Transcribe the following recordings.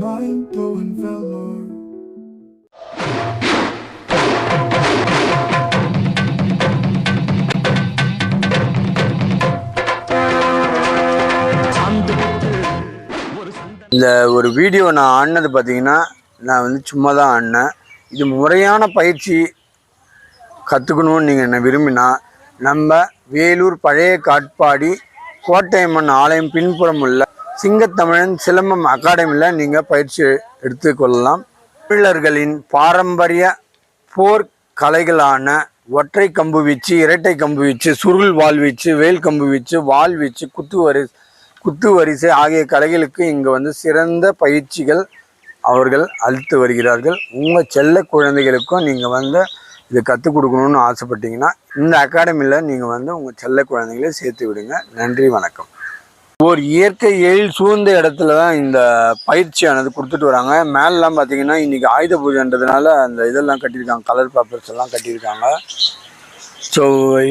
Mind-blowing velour. இந்த ஒரு video நான் ஆடினது பார்த்தீங்கன்னா, நான் வந்து சும்மா தான் ஆடினேன். இது முறையான பயிற்சி கற்றுக்கணும்னு நீங்கள் என்ன விரும்பினா, நம்ம வேலூர் பழைய காட்பாடி கோட்டையம்மன் ஆலயம் பின்புறம் உள்ள சிங்கத்தமிழன் சிலம்பம் அகாடமியில் நீங்கள் பயிற்சி எடுத்துக்கொள்ளலாம். தமிழர்களின் பாரம்பரிய போர் கலைகளான ஒற்றை கம்பு வீச்சு, இரட்டை கம்பு வீச்சு, சுருள் வாழ்வீச்சு, வேல் கம்பு வீச்சு, வாழ்வீச்சு, குத்து வரிசை ஆகிய கலைகளுக்கு இங்கே வந்து சிறந்த பயிற்சிகள் அவர்கள் அளித்து வருகிறார்கள். உங்கள் செல்ல குழந்தைகளுக்கும் நீங்கள் வந்து இதை கற்றுக் கொடுக்கணும்னு ஆசைப்பட்டீங்கன்னா இந்த அகாடமியில் நீங்கள் வந்து உங்கள் செல்ல குழந்தைகளை சேர்த்து விடுங்க. நன்றி, வணக்கம். ஒரு இயற்கை எழில் சூழ்ந்த இடத்துல தான் இந்த பயிற்சியானது கொடுத்துட்டு வராங்க. மேலெலாம் பார்த்தீங்கன்னா இன்றைக்கி ஆயுத பூஜைன்றதுனால அந்த இதெல்லாம் கட்டியிருக்காங்க, கலர் பேப்பர்ஸ் எல்லாம் கட்டியிருக்காங்க. ஸோ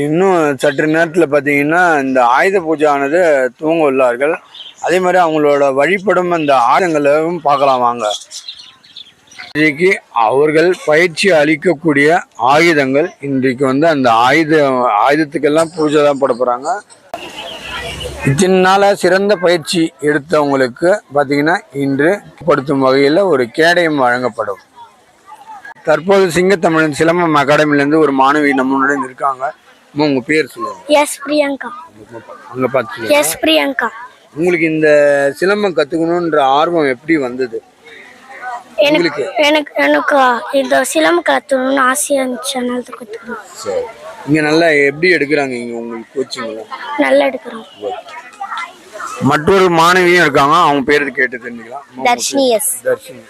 இன்னும் சற்று நேரத்தில் பார்த்தீங்கன்னா இந்த ஆயுத பூஜை ஆனது துவங்க உள்ளார்கள். அதே மாதிரி அவங்களோட வழிபடும் அந்த ஆயுதங்களையும் பார்க்கலாம் வாங்க. இன்றைக்கு அவர்கள் பயிற்சி அளிக்கக்கூடிய ஆயுதங்கள் இன்றைக்கு வந்து அந்த ஆயுதத்துக்கெல்லாம் பூஜை தான் போட போகிறாங்க. இதனால சிறந்த பயிற்சி எடுத்தவங்களுக்கு பார்த்தீங்கன்னா இன்று படுத்தும் வகையில் ஒரு கேடயம் வழங்கப்படும். தற்போது சிங்கத்தமிழன் சிலம்பம் அகாடமிலேருந்து ஒரு மாணவி நம்மளுடன் இருக்காங்க. உங்க பேர் சொல்லுங்க. எஸ் பிரியங்கா. அங்க பார்த்து எஸ் பிரியங்கா. உங்களுக்கு இந்த சிலம்பம் கத்துக்கணும்ன்ற ஆர்வம் எப்படி வந்தது? எனக்கு இந்த சிலம்பம் கத்துக்கணும்னு ஆசையா இருந்துச்சு, அதனால தான் கத்துக்கணும். சரி, இங்க நல்லா எப்படி எடுக்கிறாங்க இங்க உங்களுக்கு கோச்சிங்ல? நல்லா எடுக்கிறோம். மற்றொரு மாணவியும் இருக்காங்க, அவங்க பேரு கேட்டு தெரிஞ்சுக்கலாம். தர்ஷினி. எஸ் தர்ஷினி.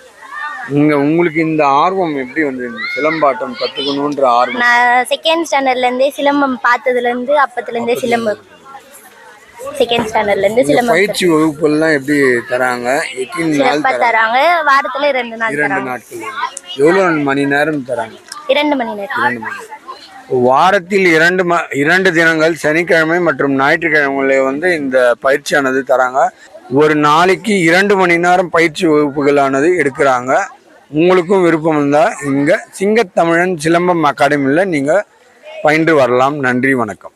உங்களுக்கு இந்த ஆர்வம் எப்படி வந்தது? சிலம்பாட்டம் கத்துக்கணும்ன்ற ஆர்வம்? நான் செகண்ட் ஸ்டாண்டர்ட்ல இருந்தே சிலம்பம் பார்த்ததுல இருந்து அப்பத்துல இருந்தே சிலம்பம் செகண்ட் ஸ்டாண்டர்ட்ல இருந்து சிலம்பம் பயிற்சி வகுப்புலாம் எப்படி தராங்க? எத்தனை நாள் தராங்க? வாரத்துல 2 நாள் தராங்க. 2 நாட்கள். எவ்வளவு மணி நேரம் தராங்க? 2 மணி நேரம். வாரத்தில் 2 தினங்கள் சனிக்கிழமை மற்றும் ஞாயிற்றுக்கிழமைகளை வந்து இந்த பயிற்சியானது தராங்க. ஒரு நாளைக்கு 2 மணி நேரம் பயிற்சி வகுப்புகளானது எடுக்கிறாங்க. உங்களுக்கும் விருப்பம் இருந்தால் இங்கே சிங்கத்தமிழன் சிலம்பம் அகாடமியில் நீங்கள் பயின்று வரலாம். நன்றி, வணக்கம்.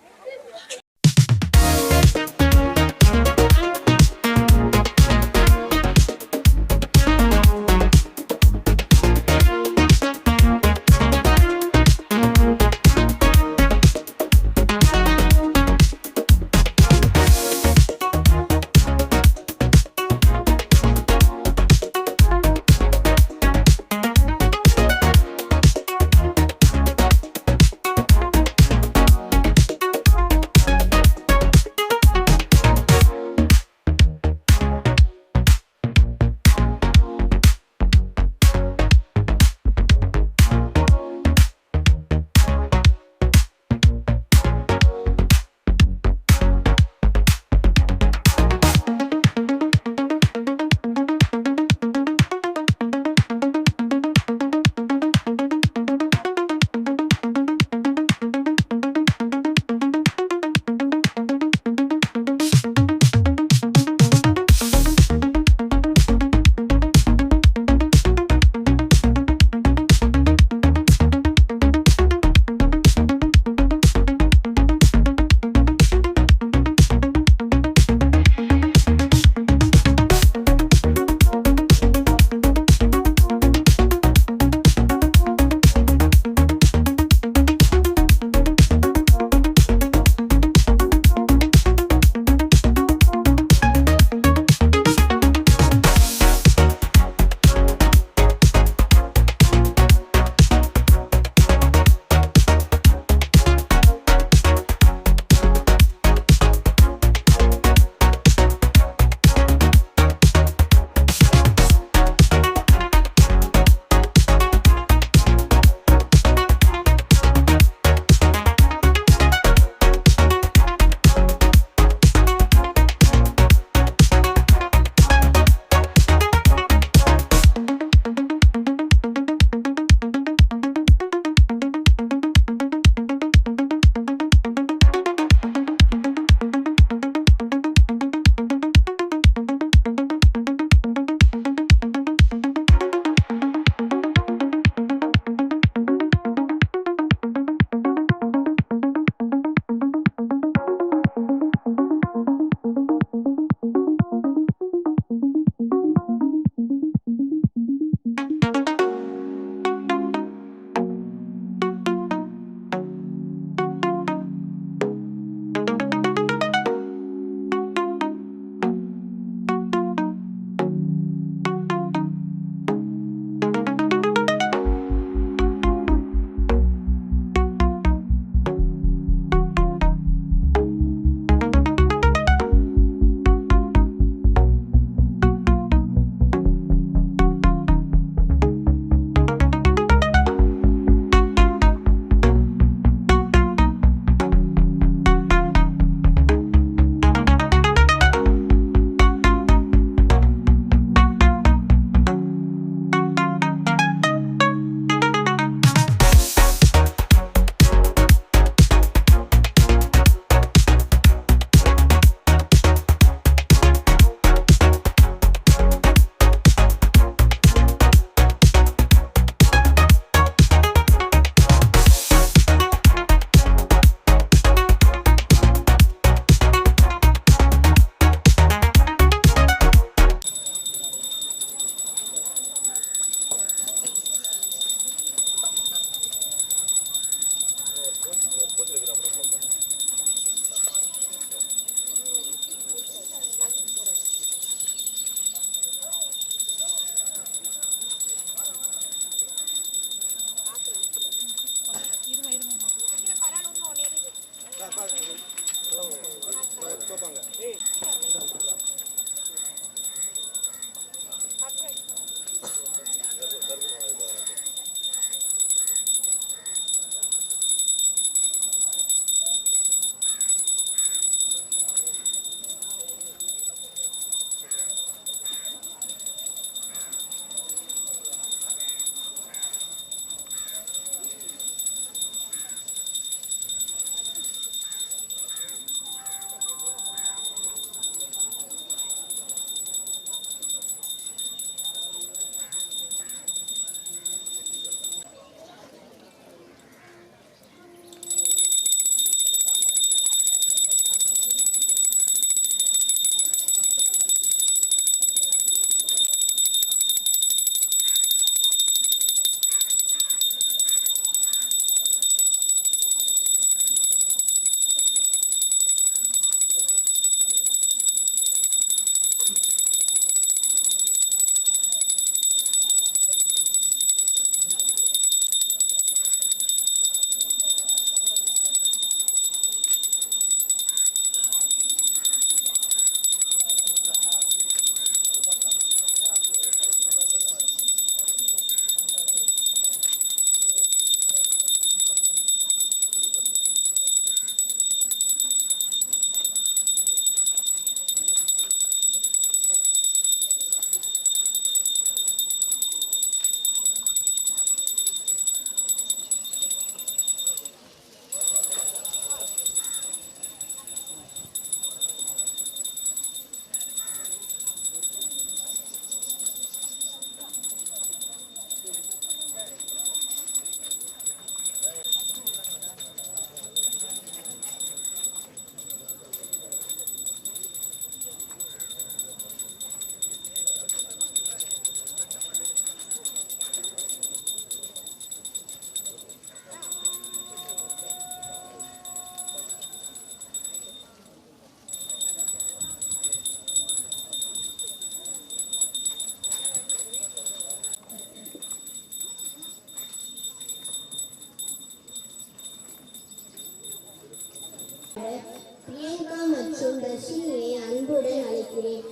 பிரியங்கா மற்றும் தர்ஷினியை அன்புடன் அழைக்கிறேன்.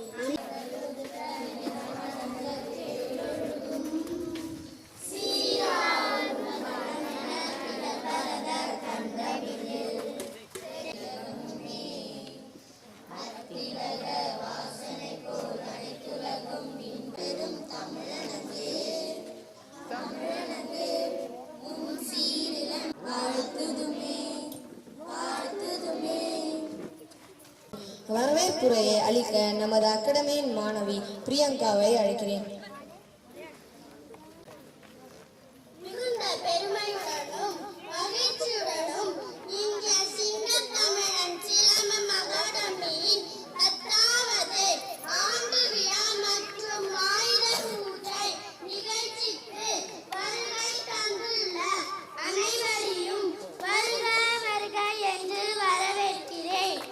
வரவேற்புரையை அளிக்க நமது அகாடமியின் மாணவி பிரியங்காவை அழைக்கிறேன். மிகுந்த பெருமையுடனும் மகிழ்ச்சியுடனும் இங்கே சின்ன தமிழன் சிலம்பம் அகாடமியின் 10வது ஆண்டு விழா மற்றும் ஆயுத பூஜை நிகழ்ச்சிக்கு வருகை தந்துள்ள அனைவரையும் வருக வருக என்று வரவேற்கிறேன்.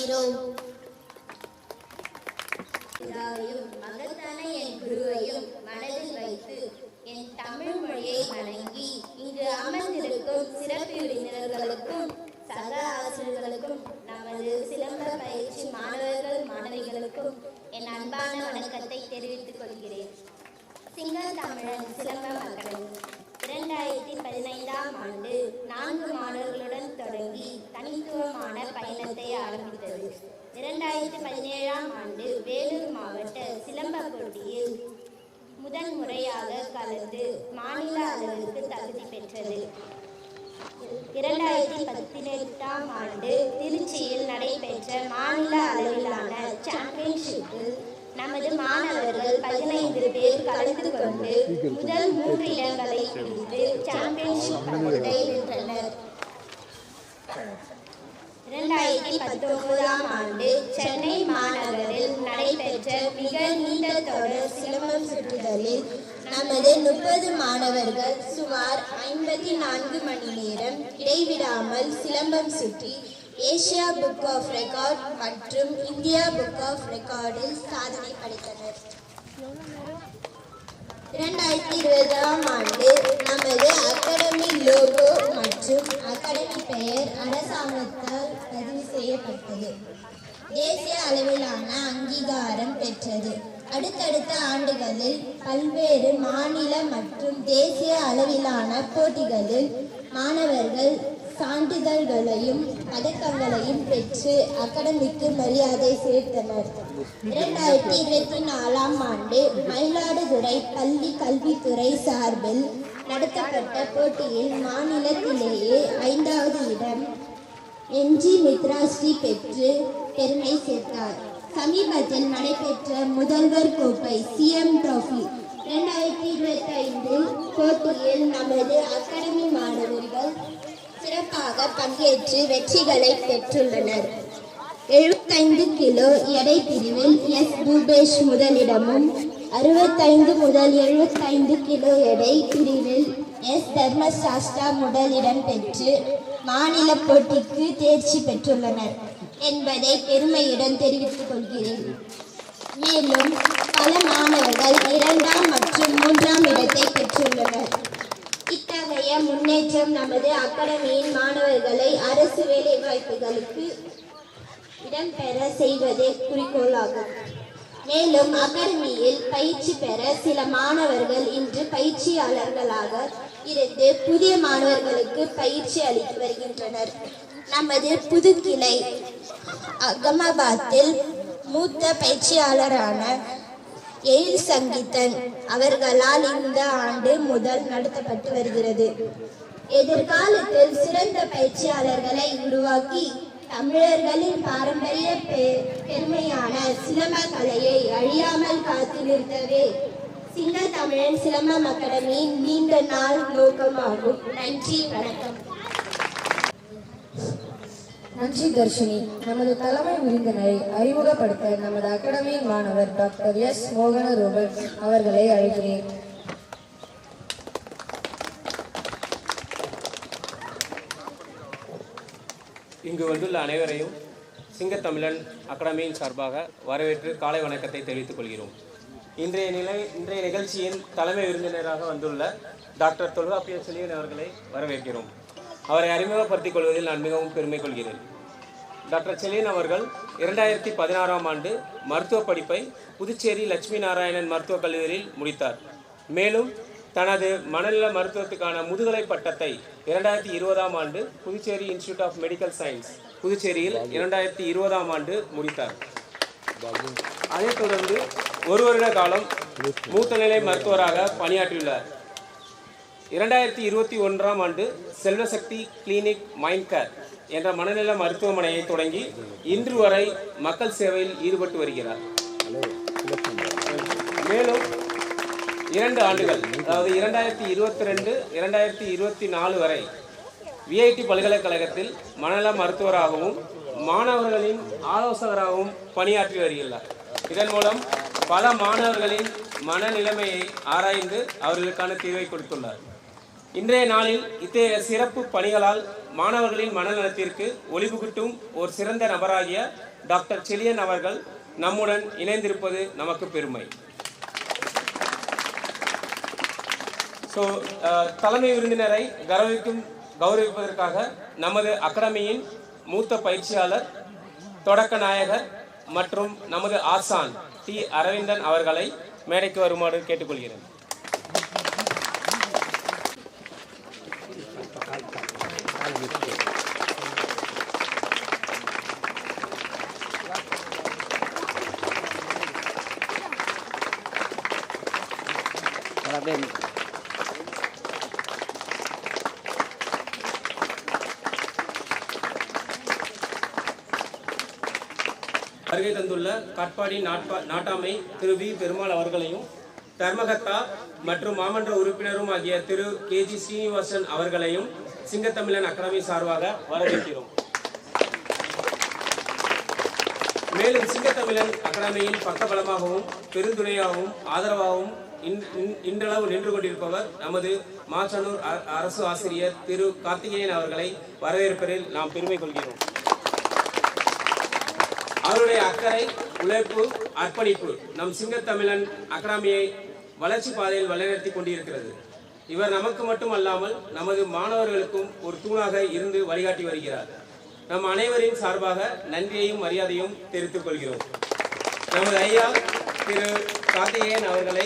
கொள்கிறோம். மகத்தான என் குருவையும் மனதில் வைத்து என் தமிழ் மொழியை வணங்கி இங்கு அமர்ந்திருக்கும் சிறப்பு விருந்தினர்களுக்கும் சக ஆசிரியர்களுக்கும் நமது சிலம்ப பயிற்சி மாணவர்கள் மாணவிகளுக்கும் என் அன்பான வணக்கத்தை தெரிவித்துக் கொள்கிறேன். சிங்கள் தமிழன் சிலம்பம் அகாடமி 2015ஆம் ஆண்டு 4 மாணவர்களுடன் தொடங்கி தனித்துவமான பயணத்தை ஆரம்பித்தது. 2017ஆம் ஆண்டு வேலூர் மாவட்ட சிலம்ப போட்டியில் முதல் முறையாக கலந்து மாநில அளவிற்கு தகுதி பெற்றது. 2018ஆம் ஆண்டு திருச்சியில் நடைபெற்ற மாநில அளவிலான சாம்பியன்ஷிப்பில் நமது மாணவர்கள் 15 பேர் கலந்து கொண்டு முதல் 3 இடங்களை பிடித்து சாம்பியன்ஷிப் பட்டத்தை வென்றனர். 2019ஆம் ஆண்டு சென்னை மாநகரில் நடைபெற்ற மிக நீண்ட தொடர் சிலம்பம் சுற்றுதலில் நமது 30 மாணவர்கள் சுமார் 54 மணி நேரம் இடைவிடாமல் சிலம்பம் சுற்றி ஏசியா புக் ஆஃப் ரெக்கார்ட் மற்றும் இந்தியா புக் ஆஃப் ரெக்கார்டில் சாதனை படைத்தனர். 2020ஆம் ஆண்டு நமது அகாடமி லோகோ மற்றும் அகாடமி பெயர் அரசாங்கத்தால் பதிவு செய்யப்பட்டது. தேசிய அளவிலான அங்கீகாரம் பெற்றது. அடுத்தடுத்த ஆண்டுகளில் பல்வேறு மாநில மற்றும் தேசிய அளவிலான போட்டிகளில் மாணவர்கள் சான்றிதழ்களையும் பதக்கங்களையும் பெற்று அகாடமிக்கு மரியாதை சேர்த்தனர். 2024ஆம் ஆண்டு மயிலாடுதுறை பள்ளி கல்வித்துறை சார்பில் நடத்தப்பட்ட போட்டியில் மாநிலத்திலேயே 5வது இடம் என்ஜி மித்ராஸ்ரீ பெற்று பெருமை சேர்த்தார். சமீபத்தில் நடைபெற்ற முதல்வர் கோப்பை சிஎம் டிராஃபி 2025 போட்டியில் நமது அகாடமி மாணவர்கள் சிறப்பாக பங்கேற்று வெற்றிகளை பெற்றுள்ளனர். 75 கிலோ எடை பிரிவில் எஸ் பூபேஷ் முதலிடமும் 65 முதல் 75 கிலோ எடை பிரிவில் எஸ் தர்மசாஸ்தா முதலிடம் பெற்று மாநில போட்டிக்கு தேர்ச்சி பெற்றுள்ளனர் என்பதை பெருமையுடன் தெரிவித்துக் கொள்கிறேன். மேலும் பல மாணவர்கள் 2ஆம் மற்றும் 3ஆம் இடத்தை பெற்றுள்ளனர். இத்தகைய முன்னேற்றம் நமது அகாடமியின் மாணவர்களை அரசு வேலை வாய்ப்புகளுக்கு இடம்பெற செய்வதே குறிக்கோளாகும். மேலும் அகாடமியில் பயிற்சி பெற சில மாணவர்கள் இன்று பயிற்சியாளர்களாக இருந்து புதிய மாணவர்களுக்கு பயிற்சி அளித்து வருகின்றனர். நமது புது கிளை அகமதாபாத்தில் மூத்த பயிற்சியாளரான எயில் சங்கீதன் அவர்களால் இந்த ஆண்டு முதல் நடத்தப்பட்டு வருகிறது. எதிர்காலத்தில் சிறந்த பயிற்சியாளர்களை உருவாக்கி தமிழர்களின் பாரம்பரிய பெருமையான சிலம்ப கலையை அழியாமல் காத்து நிறுத்தவே சிங்கள் தமிழன் சிலம்பம் அகாடமியின் நீண்ட நாள் நோக்கமாகும். நன்றி, வணக்கம். நன்றி தர்ஷினி. நமது தலைமை விருந்தினரை அறிமுகப்படுத்த நமது அகாடமியின் மாணவர் டாக்டர் எஸ் மோகன ரூபன் அவர்களை அழைக்கிறேன். இங்கு வந்துள்ள அனைவரையும் சிங்கத்தமிழன் அகாடமியின் சார்பாக வரவேற்று காலை வணக்கத்தை தெரிவித்துக் கொள்கிறோம். இன்றைய நிகழ்ச்சியின் தலைமை விருந்தினராக வந்துள்ள டாக்டர் தொல்காப்பிய செழியன் அவர்களை வரவேற்கிறோம். அவரை அறிமுகப்படுத்திக் கொள்வதில் நான் மிகவும் பெருமை கொள்கிறேன். டாக்டர் செழியன் அவர்கள் 2016ஆம் ஆண்டு மருத்துவ படிப்பை புதுச்சேரி லட்சுமி நாராயணன் மருத்துவக் கல்லூரியில் முடித்தார். மேலும் தனது மனநல மருத்துவத்துக்கான முதுகலை பட்டத்தை 2020ஆம் ஆண்டு Puducherry Institute of Medical Science புதுச்சேரியில் 2020ஆம் ஆண்டு முடித்தார். அதைத் தொடர்ந்து 1 வருட காலம் மூத்த நிலை மருத்துவராக பணியாற்றியுள்ளார். 2021ஆம் ஆண்டு செல்வசக்தி கிளினிக் மைண்ட் கேர் என்ற மனநல மருத்துவமனையை தொடங்கி இன்று வரை மக்கள் சேவையில் ஈடுபட்டு வருகிறார். மேலும் 2 ஆண்டுகள், அதாவது 2022, 2024 வரை விஐடி பல்கலைக்கழகத்தில் மனநல மருத்துவராகவும் மாணவர்களின் ஆலோசகராகவும் பணியாற்றி வருகிறார். இதன் மூலம் பல மாணவர்களின் மனநிலைமையை ஆராய்ந்து அவர்களுக்கான தீர்வை கொடுத்துள்ளார். இன்றைய நாளில் இத்தகைய சிறப்பு பணிகளால் மாணவர்களின் மனநலத்திற்கு ஒளிபுகட்டும் ஒரு சிறந்த நபராகிய டாக்டர் செலியன் அவர்கள் நம்முடன் இணைந்திருப்பது நமக்கு பெருமை. தலைமை விருந்தினரை கௌரவிப்பதற்காக நமது அகாடமியின் மூத்த பயிற்சியாளர், தொடக்க நாயகர் மற்றும் நமது ஆசான் டி. அரவிந்தன் அவர்களை மேடைக்கு வருமாறு கேட்டுக்கொள்கிறேன். வருகை தந்துள்ள காட்பாடி நாட்டாமை திரு வி. பெருமாள் அவர்களையும், தர்மகர்த்தா மற்றும் மாமன்ற உறுப்பினரும் ஆகிய திரு KG ஸ்ரீனிவாசன் அவர்களையும் சிங்கத்தமிழன் அகாடமி சார்பாக வரவேற்கிறோம். மேலும் சிங்கத்தமிழன் அகாடமியின் பக்கபலமாகவும் பெருந்துணையாகவும் ஆதரவாகவும் இன்றளவு நின்று கொண்டிருப்பவர் நமது மாச்சனூர் அரசு ஆசிரியர் திரு கார்த்திகேயன் அவர்களை வரவேற்பதில் நாம் பெருமை கொள்கிறோம். அவருடைய அக்கறை, உழைப்பு, அர்ப்பணிப்பு நம் சிங்கத்தமிழன் அகாடமியை வளர்ச்சி பாதையில் வழிநடத்தி கொண்டிருக்கிறது. இவர் நமக்கு மட்டுமல்லாமல் நமது மாணவர்களுக்கும் ஒரு தூணாக இருந்து வழிகாட்டி வருகிறார். நம் அனைவரின் சார்பாக நன்றியையும் மரியாதையும் தெரிவித்துக் கொள்கிறோம். நமது ஐயா திரு கார்த்திகேயன் அவர்களை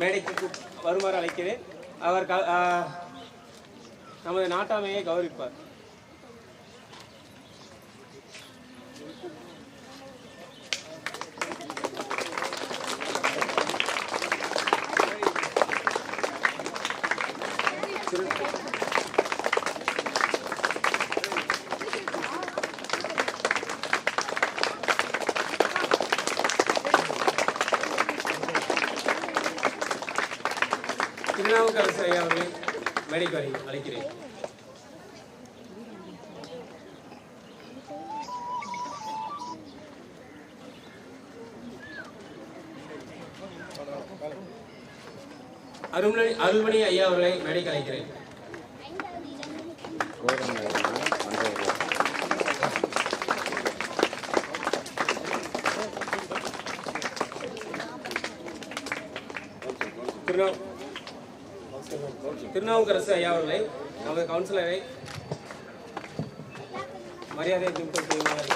மேடைக்கு வருமாறு அழைக்கிறேன். அவர் நமது நாட்டாமையை கௌரவிப்பார். திருநாவுக்கரசு ஐயா அவர்களை மேடைக்கு அழைக்கிறேன். அருள்மணி ஐயா அவர்களை மேடைக்கு அழைக்கிறேன். திருநாவுக்கரசு ஐயா அவர்களை நமது கவுன்சிலரை மரியாதை செய்யுமாறு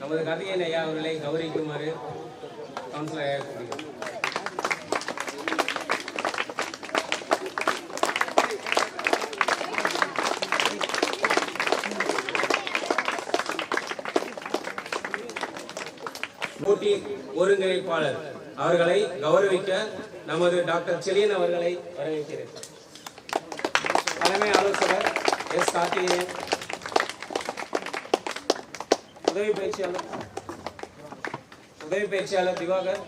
நமது கார்த்திகேயன் ஐயா அவர்களை கௌரவிக்குமாறு கவுன்சிலர் போட்டி ஒருங்கிணைப்பாளர் அவர்களை கௌரவிக்க நமது டாக்டர் செலியன் அவர்களை வரவேற்கிறேன். தலைமை ஆலோசகர் எஸ். கார்த்திகேயன், உதவி பயிற்சியாளர் திவாகர்,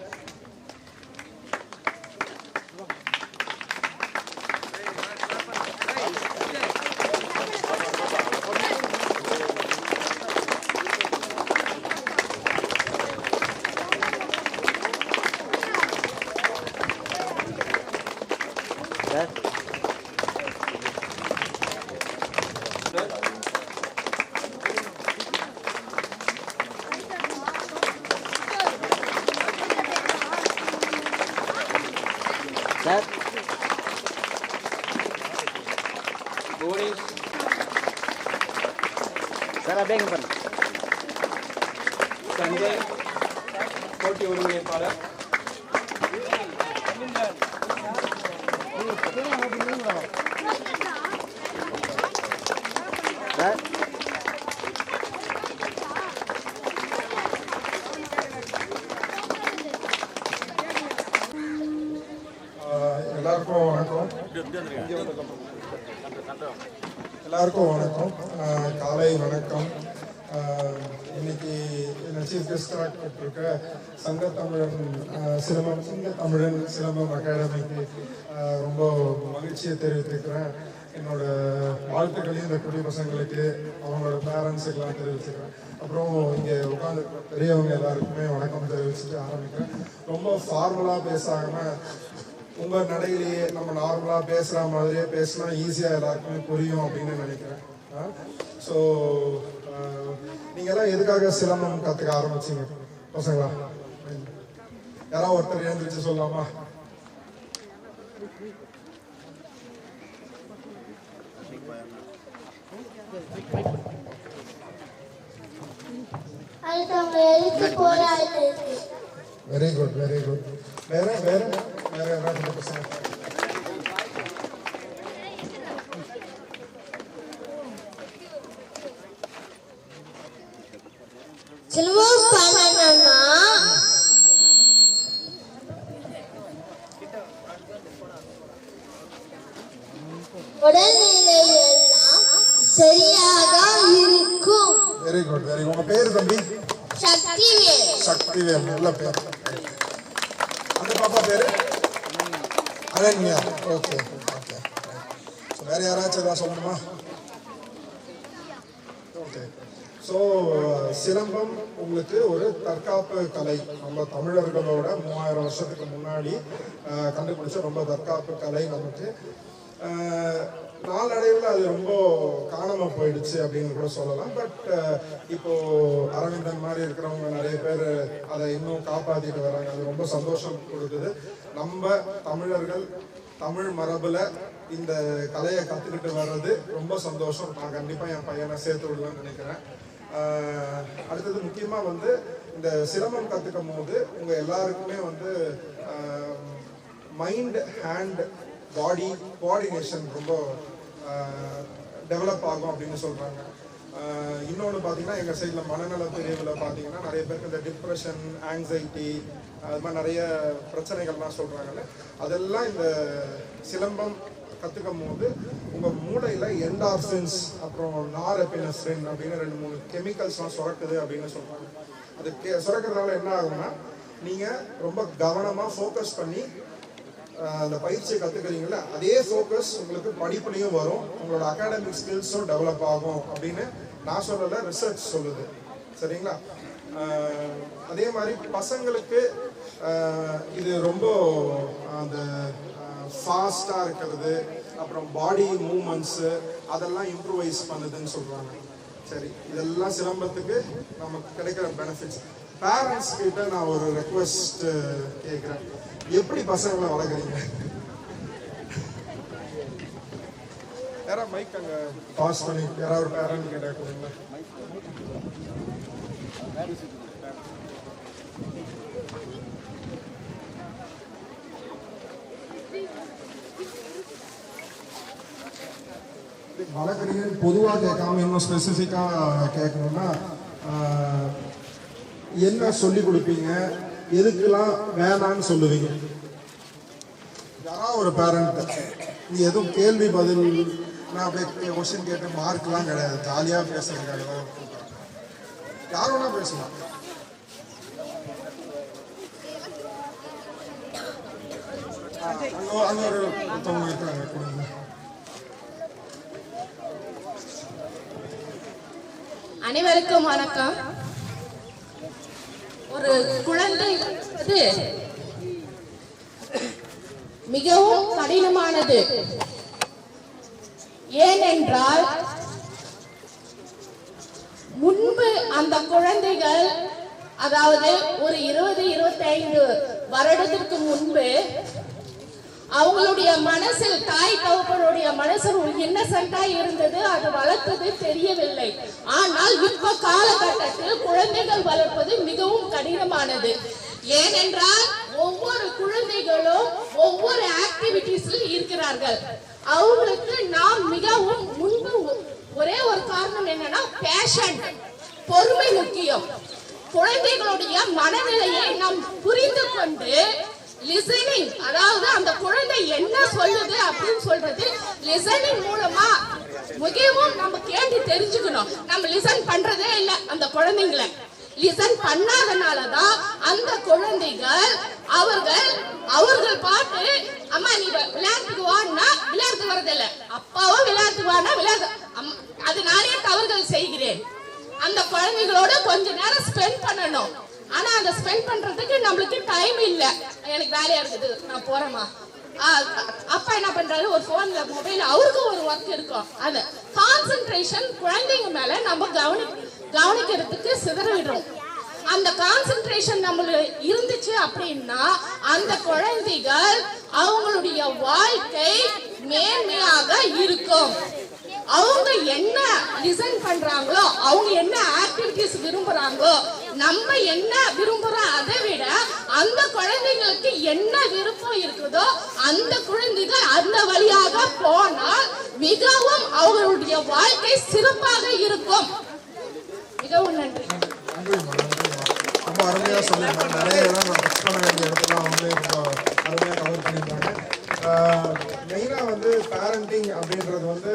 சஞ்சய் போட்டி ஒருங்கிணைப்பாளர். எல்லாருக்கும் வணக்கம். காலை வணக்கம். இன்னைக்கு என்ன சீஃப் கெஸ்டாக கூப்பிட்டுருக்க சிங்கத்தமிழன் சிலம்பம் அகாடமிக்கு ரொம்ப மகிழ்ச்சியை தெரிவித்துக்கிறேன். என்னோட வாழ்த்துக்களையும் இந்த குடி பசங்களுக்கு அவங்களோட பேரண்ட்ஸுக்கெல்லாம் தெரிவிச்சுக்கிறேன். அப்புறம் இங்கே உட்காந்து பெரியவங்க எல்லாருக்குமே வணக்கம் தெரிவிச்சுட்டு ஆரம்பிக்கிறேன். ரொம்ப ஃபார்மலாக பேசாமல் உங்கள் நடையிலேயே நம்ம நார்மலாக பேசுகிற மாதிரியே பேசினா ஈஸியாக எல்லாருக்குமே புரியும் அப்படின்னு நினைக்கிறேன். ஸோ நீங்கள்லாம் எதுக்காக சிலம்பம் கற்றுக்க ஆரம்பிச்சிங்க பசங்களா? யாராவது ஒருத்தர் எழுந்திரிச்சு சொல்லலாமா? Very good, very good. வேற வேற வேற யாராவது பசங்க? உடல்நிலையெல்லாம் சரியாக இருக்கும். Very good, very good. உங்க பேரு தம்பி? சக்திவேல். சக்திவேல், நல்ல பேர். அந்த பாப்பா பேரு அனன்யா. Okay okay. வேற யாராச்சும் ஏதாவது சொல்லணுமா? ஓகே. ஸோ சிலம்பம் உங்களுக்கு ஒரு தற்காப்பு கலை. நம்ம தமிழர்களோட 3000 வருஷத்துக்கு முன்னாடி கண்டுபிடிச்ச ரொம்ப தற்காப்பு கலை. நமக்கு நாளடைவில் அது ரொம்ப காணாமல் போயிடுச்சு அப்படின்னு கூட சொல்லலாம். பட் இப்போ அரவிந்தன் மாதிரி இருக்கிறவங்க நிறைய பேர் அதை இன்னும் காப்பாற்றிட்டு வராங்க. அது ரொம்ப சந்தோஷம் கொடுக்குது. நம்ம தமிழர்கள் தமிழ் மரபில் இந்த கலையை கற்றுக்கிட்டு வர்றது ரொம்ப சந்தோஷம். நான் கண்டிப்பாக என் பையனை சேர்த்து விடலாம்னு நினைக்கிறேன். அடுத்தது முக்கியமாக இந்த சிலம்பம் கற்றுக்கும் போது உங்கள் எல்லாருக்குமே மைண்ட், ஹேண்ட், பாடி கோஆர்டினேஷன் ரொம்ப டெவலப் ஆகும் அப்படின்னு சொல்கிறாங்க. இன்னொன்று பார்த்தீங்கன்னா எங்கள் சைடில் மனநல பிரிவில் பார்த்தீங்கன்னா நிறைய பேருக்கு இந்த டிப்ரெஷன், ஆங்ஸைட்டி, அது மாதிரி நிறைய பிரச்சனைகள்லாம் சொல்கிறாங்கல்ல, அதெல்லாம் இந்த சிலம்பம் கற்றுக்கும் போது உங்கள் மூளையில் என்டார்ஃபின்ஸ் அப்புறம் நாரெபினெஃப்ரின் அப்படின்னு 2-3 கெமிக்கல்ஸ்லாம் சுரக்குது அப்படின்னு சொல்கிறாங்க. அது சுரக்கிறதுனால என்ன ஆகும்னா நீங்கள் ரொம்ப கவனமாக ஃபோக்கஸ் பண்ணி அந்த பயிற்சியை கற்றுக்கிறீங்கள, அதே ஃபோக்கஸ் உங்களுக்கு படிப்புலையும் வரும், உங்களோட அகாடமிக் ஸ்கில்ஸும் டெவலப் ஆகும் அப்படின்னு நான் சொல்லலை, ரிசர்ச் சொல்லுது. சரிங்களா? அதே மாதிரி பசங்களுக்கு இது ரொம்ப அந்த ஃபாஸ்ட்டாக இருக்கிறது, அப்புறம் பாடி மூமெண்ட்ஸு அதெல்லாம் இம்ப்ரூவைஸ் பண்ணுதுன்னு சொல்கிறாங்க. சரி, இதெல்லாம் சிலம்பத்துக்கு நமக்கு கிடைக்கிற பெனிஃபிட்ஸ். பேரண்ட்ஸ் கிட்ட நான் ஒரு ரெக்வெஸ்ட் கேட்குறேன். எப்படி பசங்களை வளர்க்குறீங்க? யாராவது மைக் அங்கே பாஸ் பண்ணி யாராவது ஒரு பேரண்ட் கிட்ட கொடுங்க. வளர்க்குறீங்க பொதுவாக கேட்காம இன்னும் ஸ்பெசிஃபிக்காக கேட்கணும்னா என்ன சொல்லி கொடுப்பீங்க, எதுக்கெல்லாம் வேணான்னு சொல்லுவீங்க? யாராவது ஒரு பேரண்ட் நீ எதுவும் கேள்வி பதில் நான் அப்படியே கொஸ்டின் கேட்டு மார்க்லாம் கிடையாது, ஜாலியாக பேசுறதுக்காக தான். யார் வேணா பேசலாம். அங்கே ஒரு ஒருத்தவங்க இருக்காங்க, கொடுங்க. அனைவருக்கும் வணக்கம். ஒரு குழந்தை மிகவும் கடினமானது. ஏனென்றால் முன்பு அந்த குழந்தைகள், அதாவது ஒரு 20-25 வருடத்திற்கு முன்பு அவங்களுடைய மனசில் தாய் தகப்பனுடைய மனசில் இன்னசென்டா இருந்தது, அது வளர்த்தது தெரியவில்லை. ஆனால் இப்ப காலகட்டத்தில் குழந்தைகள் வளர்ப்பது மிகவும் கடினமானது. ஏனென்றால் ஒவ்வொரு குழந்தைகளும் ஒவ்வொரு ஆக்டிவிட்டிஸில் இருக்கிறார்கள். அவங்களுக்கு நாம் மிகவும் முன்பு ஒரே ஒரு காரணம் என்னன்னா பேஷன், பொறுமை முக்கியம். குழந்தைகளுடைய மனநிலையை நாம் புரிந்து கொண்டு லிசனிங், அதாவது அந்த குழந்தை என்ன சொல்லுது அப்படின்னு சொல்றது லிசனிங் மூலமா மிகவும் நம்ம கேட்டு தெரிஞ்சுக்கணும். நம்ம லிசன் பண்றதே இல்லை அந்த குழந்தைங்களை. லிசன் பண்ணாதனாலதான் அந்த குழந்தைகள் அவர்கள் பாட்டு அம்மா நீ விளையாட்டுக்கு வான்னா விளையாட்டு வரதில்லை, அப்பாவும் விளையாட்டுக்கு வானா விளையாட்டு, அது நானே தவறுகள் செய்கிறேன். அந்த குழந்தைகளோட கொஞ்ச நேரம் ஸ்பெண்ட் பண்ணணும். ஆனா அந்த ஸ்பெண்ட் பண்றதுக்கு நம்மளுக்கு டைம் இல்ல, எனக்கு வேலையா இருக்குது நான் போறேமா. அப்பா என்ன பண்றாரு, ஒரு போன்ல மொபைல், அவருக்கும் ஒரு ஒர்க் இருக்கும். அந்த கான்சென்ட்ரேஷன் குழந்தைங்க மேல நம்ம கவனிக்கிறதுக்கு சிதறிடுறோம். அந்த கான்சென்ட்ரேஷன் நம்மளுக்கு இருந்துச்சு அப்படின்னா அந்த குழந்தைகள் அவங்களுடைய வாழ்க்கை மேன்மையாக இருக்கும். அவங்க என்ன லிசன் பண்றாங்களோ, அவங்க என்ன ஆக்டிவிட்டிஸ் விரும்புறாங்களோ, நம்ம என்ன விரும்புறோம் அதை விட அந்த குழந்தைங்களுக்கு என்ன விருப்பம் இருக்குதோ அந்த குழந்தைகள் அந்த வழியாக போனால் மிகவும் அவங்களுடைய வாழ்க்கை சிறப்பாக இருக்கும். மிகவும் நன்றி. ரொம்ப அருமையாக சொல்லியிருந்தாங்க. நிறைய இடம் நான் டச் பண்ண வேண்டிய இடத்துல அவங்களே ரொம்ப அருமையாக கவர் பண்ணியிருந்தாங்க. மெயினாக வந்து பேரண்டிங் அப்படின்றது வந்து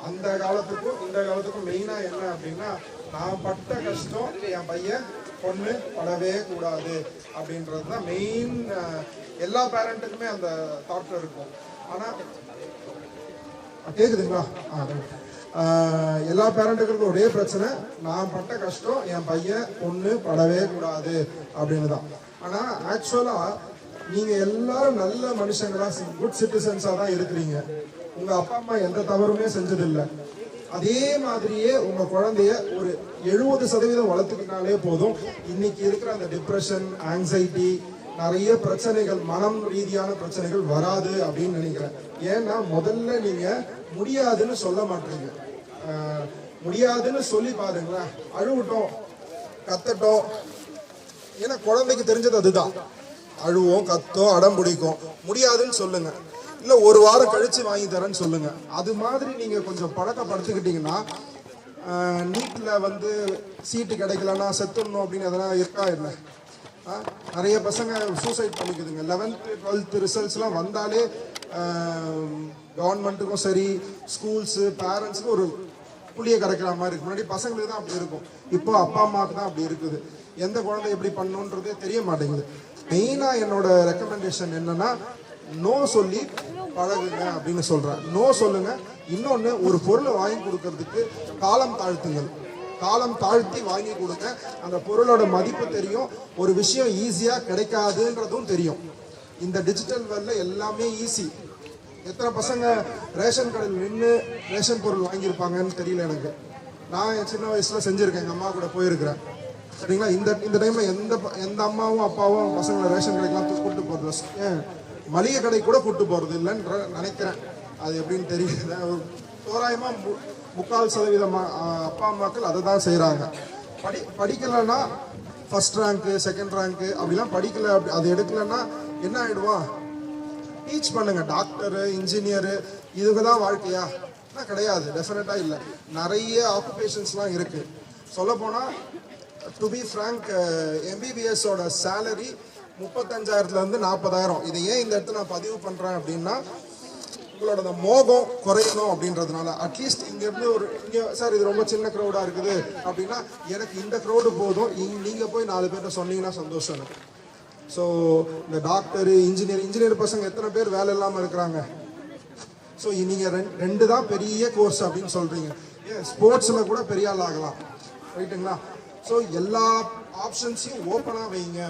அந்த காலத்துக்கும் இந்த காலத்துக்கும் மெயினாக என்ன அப்படின்னா, நான் பட்ட கஷ்டம் என் பையன் பொண்ணு படவே கூடாது அப்படின்றது தான் மெயின். எல்லா பேரண்ட்டுக்குமே அந்த தாட் இருக்கும். ஆனால் கேட்குதுங்களா? எல்லா பேரண்ட்டுகளுக்கும் ஒரே பிரச்சனை, நான் பட்ட கஷ்டம் என் பையன் பொண்ணு படவே கூடாது அப்படின்னு தான். ஆனால் ஆக்சுவலாக நீங்கள் எல்லாரும் நல்ல மனுஷங்களா, குட் சிட்டிசன்ஸாக தான் இருக்கிறீங்க. உங்கள் அப்பா அம்மா எந்த தவறுமே செஞ்சதில்லை. அதே மாதிரியே உங்கள் குழந்தைய ஒரு 70% வளர்த்துக்கிட்டாலே போதும். இன்னைக்கு இருக்கிற அந்த டிப்ரெஷன், ஆங்ஸைட்டி, நிறைய பிரச்சனைகள், மனம் ரீதியான பிரச்சனைகள் வராது அப்படின்னு நினைக்கிறேன். ஏன்னா முதல்ல நீங்கள் முடியாதுன்னு சொல்ல மாட்டீங்க. முடியாதுன்னு சொல்லி பாருங்களேன், அழுவட்டும், கத்தட்டும். ஏன்னா குழந்தைக்கு தெரிஞ்சது அதுதான். அழுவோம், கத்தோம், அடம் பிடிக்கும். முடியாதுன்னு சொல்லுங்க, இல்லை ஒரு வாரம் கழிச்சு வாங்கி தரேன்னு சொல்லுங்க. அது மாதிரி நீங்கள் கொஞ்சம் பழக்கப்படுத்திக்கிட்டீங்கன்னா, நீட்டில் வந்து சீட்டு கிடைக்கலன்னா செத்துடணும் அப்படின்னு அதெல்லாம் இருக்கா இல்லை? நிறைய பசங்க சூசைட் பண்ணிக்குதுங்க. 11th 12th ரிசல்ட்ஸ்லாம் வந்தாலே கவர்மெண்ட்டுக்கும் சரி, ஸ்கூல்ஸு, பேரண்ட்ஸுக்கும் ஒரு புளியை கரைக்கிற மாதிரி இருக்கு. முன்னாடி பசங்களுக்கு தான் அப்படி இருக்கும், இப்போ அப்பா அம்மாவுக்கு தான் அப்படி இருக்குது. எந்த குழந்தை எப்படி பண்ணணுன்றதே தெரிய மாட்டேங்குது. மெயினாக என்னோட ரெக்கமெண்டேஷன் என்னன்னா, நோ சொல்லி பழகுங்க அப்படின்னு சொல்கிறேன். நோ சொல்லுங்க. இன்னொன்று, ஒரு பொருளை வாங்கி கொடுக்கறதுக்கு காலம் தாழ்த்துங்கள். காலம் தாழ்த்தி வாங்கி கொடுங்க. அந்த பொருளோட மதிப்பு தெரியும். ஒரு விஷயம் ஈஸியாக கிடைக்காதுன்றதும் தெரியும். இந்த டிஜிட்டல் வேர்ல்டில் எல்லாமே ஈஸி. எத்தனை பசங்க ரேஷன் கடையில் நின்று ரேஷன் பொருள் வாங்கியிருப்பாங்கன்னு தெரியல எனக்கு. நான் என் சின்ன வயசில் செஞ்சுருக்கேன், எங்கள் அம்மா கூட போயிருக்கிறேன். சரிங்களா? இந்த டைமில் எந்த அம்மாவும் அப்பாவும் பசங்களை ரேஷன் கடைக்கெலாம் கூப்பிட்டு போகிறது, ஏன் மளிகை கடை கூட கூப்பிட்டு போகிறது இல்லைன்ற நினைக்கிறேன். அது எப்படின்னு தெரியல. தோராயமாக 3/4% அப்பா அம்மாக்கள் அதை தான் செய்கிறாங்க. படிக்கலைன்னா ஃபர்ஸ்ட் ரேங்க்கு, செகண்ட் ரேங்க்கு அப்படிலாம் படிக்கலை, அது எடுக்கலைன்னா என்ன ஆகிடுவான்? டீச் பண்ணுங்க. டாக்டரு, இன்ஜினியரு, இதுக்கு தான் வாழ்க்கையா? கிடையாது, டெஃபினட்டாக இல்லை. நிறைய ஆக்குபேஷன்ஸ்லாம் இருக்குது. சொல்லப்போனால், டு பி ஃப்ராங்க், MBBSோட சேலரி 35,000 40,000. இதை ஏன் இந்த இடத்துல நான் பதிவு பண்ணுறேன் அப்படின்னா, உங்களோட அந்த மோகம் குறையணும் அப்படின்றதுனால. அட்லீஸ்ட் இங்கேருந்து இங்கே சார் இது ரொம்ப சின்ன க்ரௌடாக இருக்குது அப்படின்னா, எனக்கு இந்த க்ரௌடு போதும், நீங்கள் போய் 4 பேர்கிட்ட சொன்னீங்கன்னா சந்தோஷம் எனக்கு. ஸோ இந்த டாக்டரு, இன்ஜினியர் பசங்க எத்தனை பேர் வேலை இல்லாமல் இருக்கிறாங்க? ஸோ நீங்கள் ரெண்டு தான் பெரிய கோர்ஸ் அப்படின்னு சொல்கிறீங்க. ஏன் ஸ்போர்ட்ஸில் கூட பெரிய ஆள் ஆகலாம், ரைட்டுங்களா? ஸோ எல்லா ஆப்ஷன்ஸையும் ஓப்பனாக வைங்க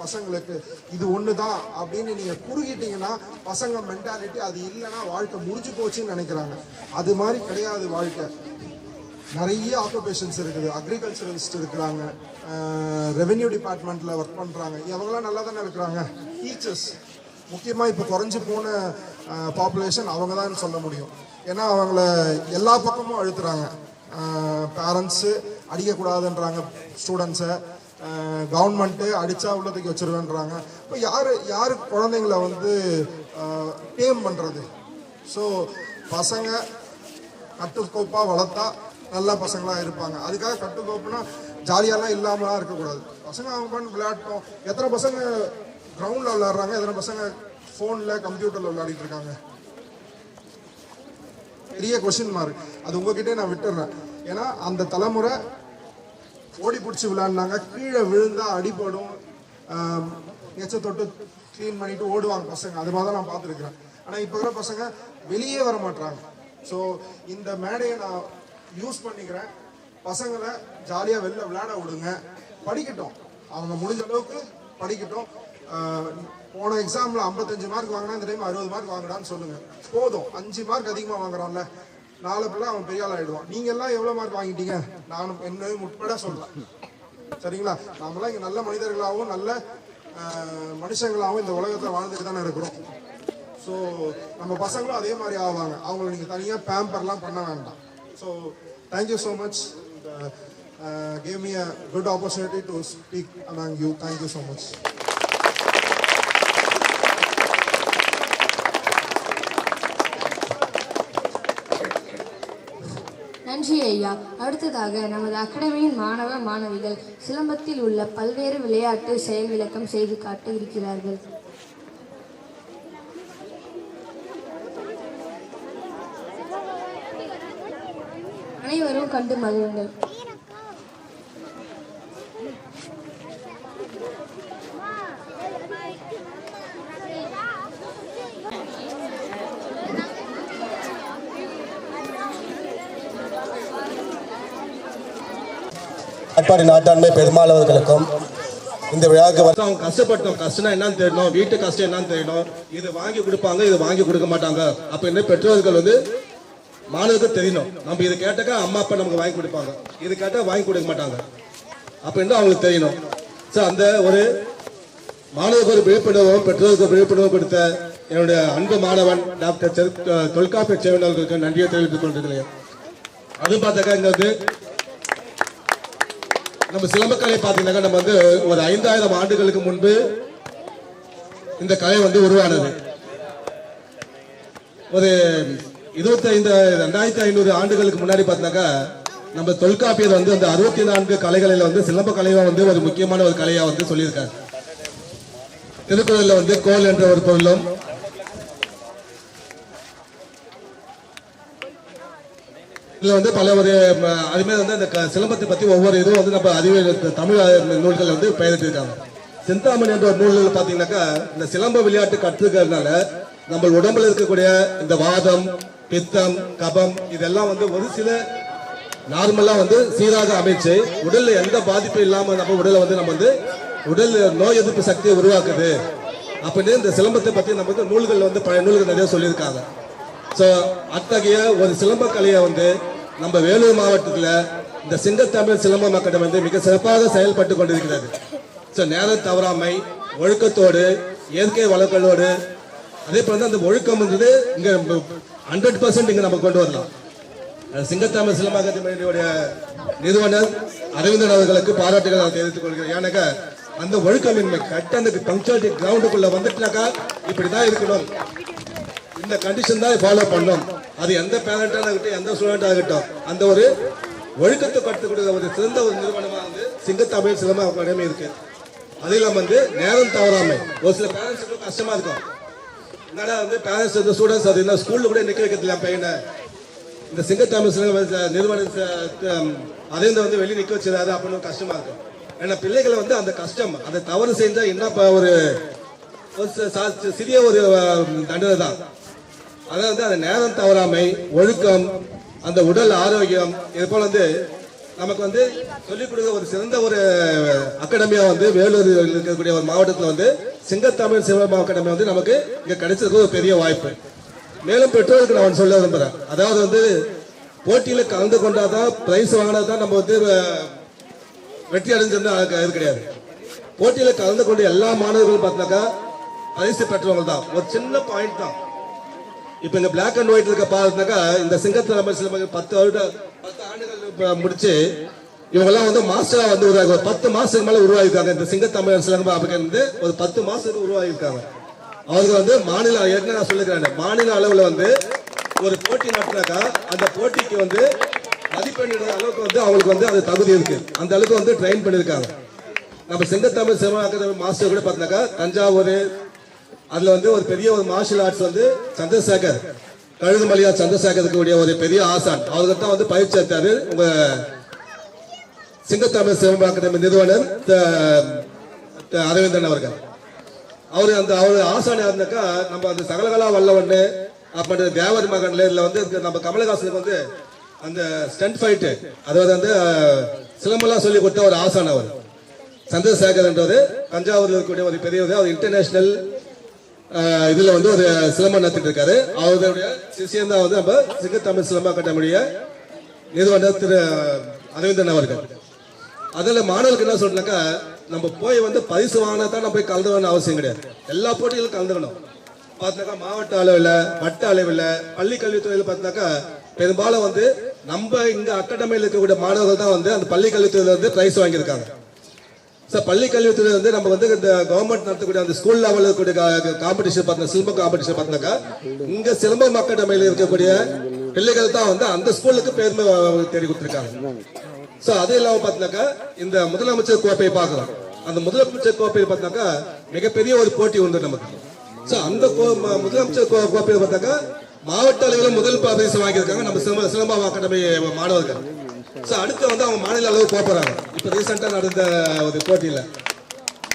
பசங்களுக்கு. இது ஒன்று தான் அப்படின்னு நீங்கள் குறுகிட்டீங்கன்னா பசங்க மென்டாலிட்டி அது இல்லைன்னா வாழ்க்கை முடிஞ்சு போச்சுன்னு நினைக்கிறாங்க. அது மாதிரி கிடையாது வாழ்க்கை. நிறைய ஆக்குபேஷன்ஸ் இருக்குது. அக்ரிகல்ச்சரலிஸ்ட் இருக்கிறாங்க, ரெவென்யூ டிபார்ட்மெண்ட்டில் ஒர்க் பண்ணுறாங்க, இவங்களாம் நல்லா தானே இருக்கிறாங்க. டீச்சர்ஸ் முக்கியமாக இப்போ குறைஞ்சி போன பாப்புலேஷன் அவங்க தான் சொல்ல முடியும். ஏன்னா அவங்கள எல்லா பக்கமும் அழுத்துறாங்க. பேரண்ட்ஸு அடிக்கக்கூடாதுன்றாங்க ஸ்டூடெண்ட்ஸை, கவர்மெண்ட்டு அடித்தா உள்ளதுக்கு வச்சுருவேன்றாங்க. இப்போ யார் குழந்தைங்கள வந்து டேம் பண்ணுறது? ஸோ பசங்க கட்டுக்கோப்பாக வளர்த்தா நல்ல பசங்களாக இருப்பாங்க. அதுக்காக கட்டுக்கோப்புனா ஜாலியாலாம் இல்லாமலாம் இருக்கக்கூடாது. பசங்க அவங்க பண்ணி விளையாட்டோம். எத்தனை பசங்க கிரவுண்டில் விளையாடுறாங்க, எத்தனை பசங்க ஃபோனில் கம்ப்யூட்டரில் விளையாடிட்டு இருக்காங்க? பெரிய கொஷின் மார்க். அது உங்ககிட்டே நான் விட்டுடுறேன். ஏன்னா அந்த தலைமுறை ஓடி பிடிச்சி விளையாடினாங்க, கீழே விழுந்தா அடிபடும், எச்ச தொட்டு க்ளீன் பண்ணிட்டு ஓடுவாங்க பசங்க. அது மாதிரி தான் நான் பார்த்துருக்குறேன். ஆனால் இப்போ இருக்கிற பசங்க வெளியே வர மாட்டாங்க. ஸோ இந்த மேடையை நான் யூஸ் பண்ணிக்கிறேன். பசங்களை ஜாலியாக வெளில விளையாட விடுங்க, படிக்கட்டும், அவங்க முடிஞ்ச அளவுக்கு படிக்கட்டும். போன எக்ஸாமில் 55 மார்க் வாங்கினா இந்த டைம் 60 மார்க் வாங்கினான்னு சொல்லுங்கள். போதும், 5 மார்க் அதிகமாக வாங்குறான்ல, நாலு பிள்ளை அவன் பெரிய ஆள் ஆகிடுவான். நீங்கள் எல்லாம் எவ்வளோ மார்க் வாங்கிட்டீங்க? நானும் என்னையும் உட்பட சொல்லலாம். சரிங்களா? நாமெல்லாம் இங்கே நல்ல மனிதர்களாகவும் நல்ல மனுஷங்களாகவும் இந்த உலகத்தில் வாழ்ந்துட்டு தானே இருக்கிறோம். ஸோ நம்ம பசங்களும் அதே மாதிரி ஆவாங்க. அவங்களை நீங்கள் தனியாக பேம்பர்லாம் பண்ண வேண்டாம். So thank you so much. Gave me a good opportunity to speak among you. Thank you so much. நன்றி ஐயா. அடுத்ததாக நமது அகாடமியின் மாணவ மாணவிகள் சிலம்பத்தில் உள்ள பல்வேறு விளையாட்டு செயல் விளக்கம் செய்து காட்ட இருக்கிறார்கள். அனைவரும் கண்டு மகிழுங்கள். காட்பாடி நாட்டாண்மை பெருமாளவர்களுக்கும் இந்த விழாவுக்கு அவங்க கஷ்டப்பட்டோம். கஷ்டம்னா என்னன்னு தெரியணும், வீட்டு கஷ்டம் என்னன்னு தெரியணும். இது வாங்கி கொடுப்பாங்க, இது வாங்கி கொடுக்க மாட்டாங்க அப்படின்னு பெற்றோர்கள் வந்து மாணவர்கள் தெரியணும். நம்ம இது கேட்டாக்கா அம்மா அப்பா நமக்கு வாங்கி கொடுப்பாங்க, இது கேட்டால் வாங்கி கொடுக்க மாட்டாங்க அப்படின்னு அவங்களுக்கு தெரியணும். ஸோ அந்த ஒரு மாணவருக்கு ஒரு விழிப்புணர்வும் பெற்றோருக்கு விழிப்புணர்வு கொடுத்த என்னுடைய அன்பு மாணவன் டாக்டர் தொல்காப்பிய சேவன் அவர்களுக்கு நன்றியை தெரிவித்துக் கொண்டிருக்கிறேன். அது பார்த்தாக்கா இங்க வந்து நம்ம சிலம்பக்கலை பார்த்தீங்கன்னாக்கா நம்ம வந்து ஒரு 5000 ஆண்டுகளுக்கு முன்பு இந்த கலை வந்து உருவானது. ஒரு 2500 ஆண்டுகளுக்கு முன்னாடி பார்த்தீங்கன்னாக்கா நம்ம தொல்காப்பியர் வந்து அந்த 64 கலைகளில் வந்து சிலம்ப கலையை வந்து ஒரு முக்கியமான ஒரு கலையா வந்து சொல்லியிருக்காங்க. திருக்குறளில் வந்து கோல் என்ற ஒரு பொருளும், இதுல வந்து பல ஒரு அதுமே வந்து அந்த சிலம்பத்தை பத்தி ஒவ்வொரு இதுவும் வந்து நம்ம அறிவு தமிழ் நூல்கள் வந்து பெயரிட்டிருக்காங்க. சிந்தாமணி என்ற ஒரு நூல்கள் பாத்தீங்கன்னாக்கா இந்த சிலம்ப விளையாட்டு கற்றுக்கிறதுனால நம்ம உடம்புல இருக்கக்கூடிய இந்த வாதம், பித்தம், கபம் இதெல்லாம் வந்து ஒரு சில நார்மலா வந்து சீராக அமைச்சு உடல்ல எந்த பாதிப்பும் இல்லாம நம்ம உடலை வந்து நம்ம வந்து உடல் நோய் எதிர்ப்பு சக்தியை உருவாக்குது அப்படின்னு இந்த சிலம்பத்தை பத்தி நம்ம வந்து நூல்கள் வந்து பழைய நூல்கள் நிறைய சொல்லியிருக்காங்க. ஸோ அத்தகைய ஒரு சிலம்ப கலையை வந்து நம்ம வேலூர் மாவட்டத்தில் இந்த சிங்கத்தமிழ் சிலம்பம் அகாடமி வந்து மிக சிறப்பாக செயல்பட்டு கொண்டிருக்கிறது. ஸோ நேரம் தவறாமை, ஒழுக்கத்தோடு, இயற்கை வளங்களோடு, அதே போல அந்த ஒழுக்கம் வந்து இங்கே 100% இங்கே நம்ம கொண்டு வரலாம். சிங்கத்தமிழ் சிலம்ப அகாடமியுடைய நிறுவனர் அரவிந்தன் அவர்களுக்கு பாராட்டுகள் நான் தெரிவித்துக் கொள்கிறேன். ஏன்னாக்கா அந்த ஒழுக்கமின்மை கட்ட அந்த பங்க்சுவாலிட்டி கிரவுண்டுக்குள்ள வந்துட்டுனாக்கா இப்படிதான் இருக்கணும், இந்த கண்டிஷன் தான் ஃபாலோ பண்ணணும். அது எந்த பேரண்டாக இருக்கட்டும், எந்த ஸ்டூடெண்டாக இருக்கட்டும், அந்த ஒரு ஒழுக்கத்தை கற்றுக் கொடுக்க ஒரு சிறந்த ஒரு நிறுவனமாக வந்து சிங்கத்தமிழ் சிலம்ப அகாடமி இருக்கு. அது இல்லாமல் வந்து நேரம் தவறாமை, ஒரு சில பேரண்ட்ஸுக்கு கஷ்டமா இருக்கும். என்னடா வந்து பேரண்ட்ஸ் வந்து ஸ்டூடெண்ட்ஸ் அது என்ன ஸ்கூல்ல கூட நிற்க வைக்கிறது என் பையனை, இந்த சிங்கத்தமிழ் சிலம்ப நிறுவனத்தை அதையும் வந்து வெளியே நிற்க வச்சிடாது அப்படின்னு கஷ்டமா இருக்கும். ஏன்னா பிள்ளைகளை வந்து அந்த கஷ்டம், அந்த தவறு செஞ்சா என்ன ஒரு சிறிய ஒரு தண்டனை தான். அதாவது அந்த நேரம் தவறாமை, ஒழுக்கம், அந்த உடல் ஆரோக்கியம், இது போல வந்து நமக்கு வந்து சொல்லிக் கொடுக்க ஒரு சிறந்த ஒரு அகாடமியா வந்து வேலூர் இருக்கக்கூடிய ஒரு மாவட்டத்தில் வந்து சிங்கத்தமிழ் சிலம்ப அகாடமி வந்து நமக்கு இங்க கிடைச்சதுக்கு ஒரு பெரிய வாய்ப்பு. மேலும் பெற்றோருக்கு நான் சொல்ல விரும்புறேன், அதாவது வந்து போட்டியில கலந்து கொண்டாதான் பிரைஸ் வாங்கினாதான் நம்ம வந்து வெற்றி அடைஞ்சிருந்தா அது கிடையாது. போட்டியில கலந்து கொண்ட எல்லா மாணவர்களும் பார்த்தாக்கா பரிசு பெற்றவங்க தான். ஒரு சின்ன பாயிண்ட் தான். இப்ப இந்த பிளாக் அண்ட் ஒயிட் இருக்க பாருனாக்கா இந்த சிங்கத்தமிழ் சிலம்பம் 10 ஆண்டுகள் முடிச்சு இவங்கெல்லாம் வந்து மாஸ்டரா வந்து ஒரு 10 மாசத்துக்கு மேல உருவாகிருக்காங்க. இந்த சிங்கத்தமிழ் சிலம்பம் அப்படின்னு ஒரு 10 மாசத்துக்கு உருவாகிருக்காங்க. அவங்க வந்து மாநில ஏற்கனவே நான் சொல்லிக்கிறேன், மாநில அளவுல வந்து ஒரு போட்டி நடத்தினாக்கா அந்த போட்டிக்கு வந்து மதிப்பெண் அளவுக்கு வந்து அவங்களுக்கு வந்து அது தகுதி இருக்கு. அந்த அளவுக்கு வந்து ட்ரெயின் பண்ணியிருக்காங்க. நம்ம சிங்கத்தமிழ் சிலம்ப அகாடமி மாஸ்டர் கூட பார்த்தினாக்கா தஞ்சாவூர், அதுல வந்து ஒரு பெரிய ஒரு மார்ஷல் ஆர்ட்ஸ் வந்து சந்திரசேகர், கழுகுமலையா சந்திரசேகர் இருக்கக்கூடிய ஒரு பெரிய ஆசான், அவருக்கு தான் வந்து பயிற்சி எடுத்தாரு உங்க சிங்கத்தமிழ் சிலம்ப அகாடமி நிறுவனர் அரவிந்தன் அவர்கள். அவர் ஆசான் இருந்தாக்கா நம்ம அந்த சகலகலா வல்லவன்னு அப்ப தேவர் மகன்ல இதுல வந்து நம்ம கமலஹாசனுக்கு வந்து அந்த ஸ்டண்ட் ஃபைட்டு, அதாவது வந்து சிலம்பெல்லாம் சொல்லி கொடுத்த ஒரு ஆசான் அவர் சந்திரசேகர் என்றவர். தஞ்சாவூர்ல இருக்கக்கூடிய ஒரு பெரியவர், அவர் இன்டர்நேஷனல் இதுல வந்து ஒரு சிலம்பம் நடத்திட்டு இருக்காரு. அவருடைய சிஷியன் தான் வந்து நம்ம சிங்கத்தமிழ் சிலம்ப அகாடமியுடைய நிறுவனர் திரு அரவிந்தன் அவர்கள். அதுல மாணவர்களுக்கு என்ன சொல்றாக்கா, நம்ம போய் வந்து பரிசு வாங்கினா தான் நம்ம போய் கலந்துக்கணும்னு அவசியம் கிடையாது. எல்லா போட்டிகளும் கலந்துக்கணும். பார்த்தாக்கா மாவட்ட அளவில், வட்ட அளவில், பள்ளி கல்வித்துறையில் பார்த்தாக்கா பெரும்பாலும் வந்து நம்ம இங்க அகாடமியில் இருக்கக்கூடிய மாணவர்கள் தான் வந்து அந்த பள்ளி கல்வித்துறையில வந்து பிரைஸ் வாங்கியிருக்காங்க. சார் பள்ளி கல்வித்துறை வந்து நம்ம வந்து இந்த கவர்மெண்ட் நடத்தக்கூடிய அந்த ஸ்கூல் லெவலில் இருக்கக்கூடிய காம்படிஷன் பார்த்தா சிலம்ப காம்படிஷன் பார்த்தாக்கா இங்க சிலம்பம் அகாடமியில் இருக்கக்கூடிய பிள்ளைகள் தான் வந்து அந்த ஸ்கூலுக்கு பெருமை தேடி கொடுத்துருக்காங்க. சோ அது இல்லாம பார்த்தாக்கா இந்த முதலமைச்சர் கோப்பையை பார்க்கலாம். அந்த முதலமைச்சர் கோப்பையை பார்த்தாக்கா மிகப்பெரிய ஒரு போட்டி உண்டு நமக்கு. சோ அந்த முதலமைச்சர் கோப்பையை பார்த்தாக்கா மாவட்ட அளவில் முதல் பரிசு வாங்கியிருக்காங்க நம்ம சிலம்பம் அகாடமி மாணவர்கள். சோ அடுத்து வந்து அவங்க மாநில அளவு போறாங்க. இப்ப ரீசெண்டா நடந்த ஒரு போட்டியில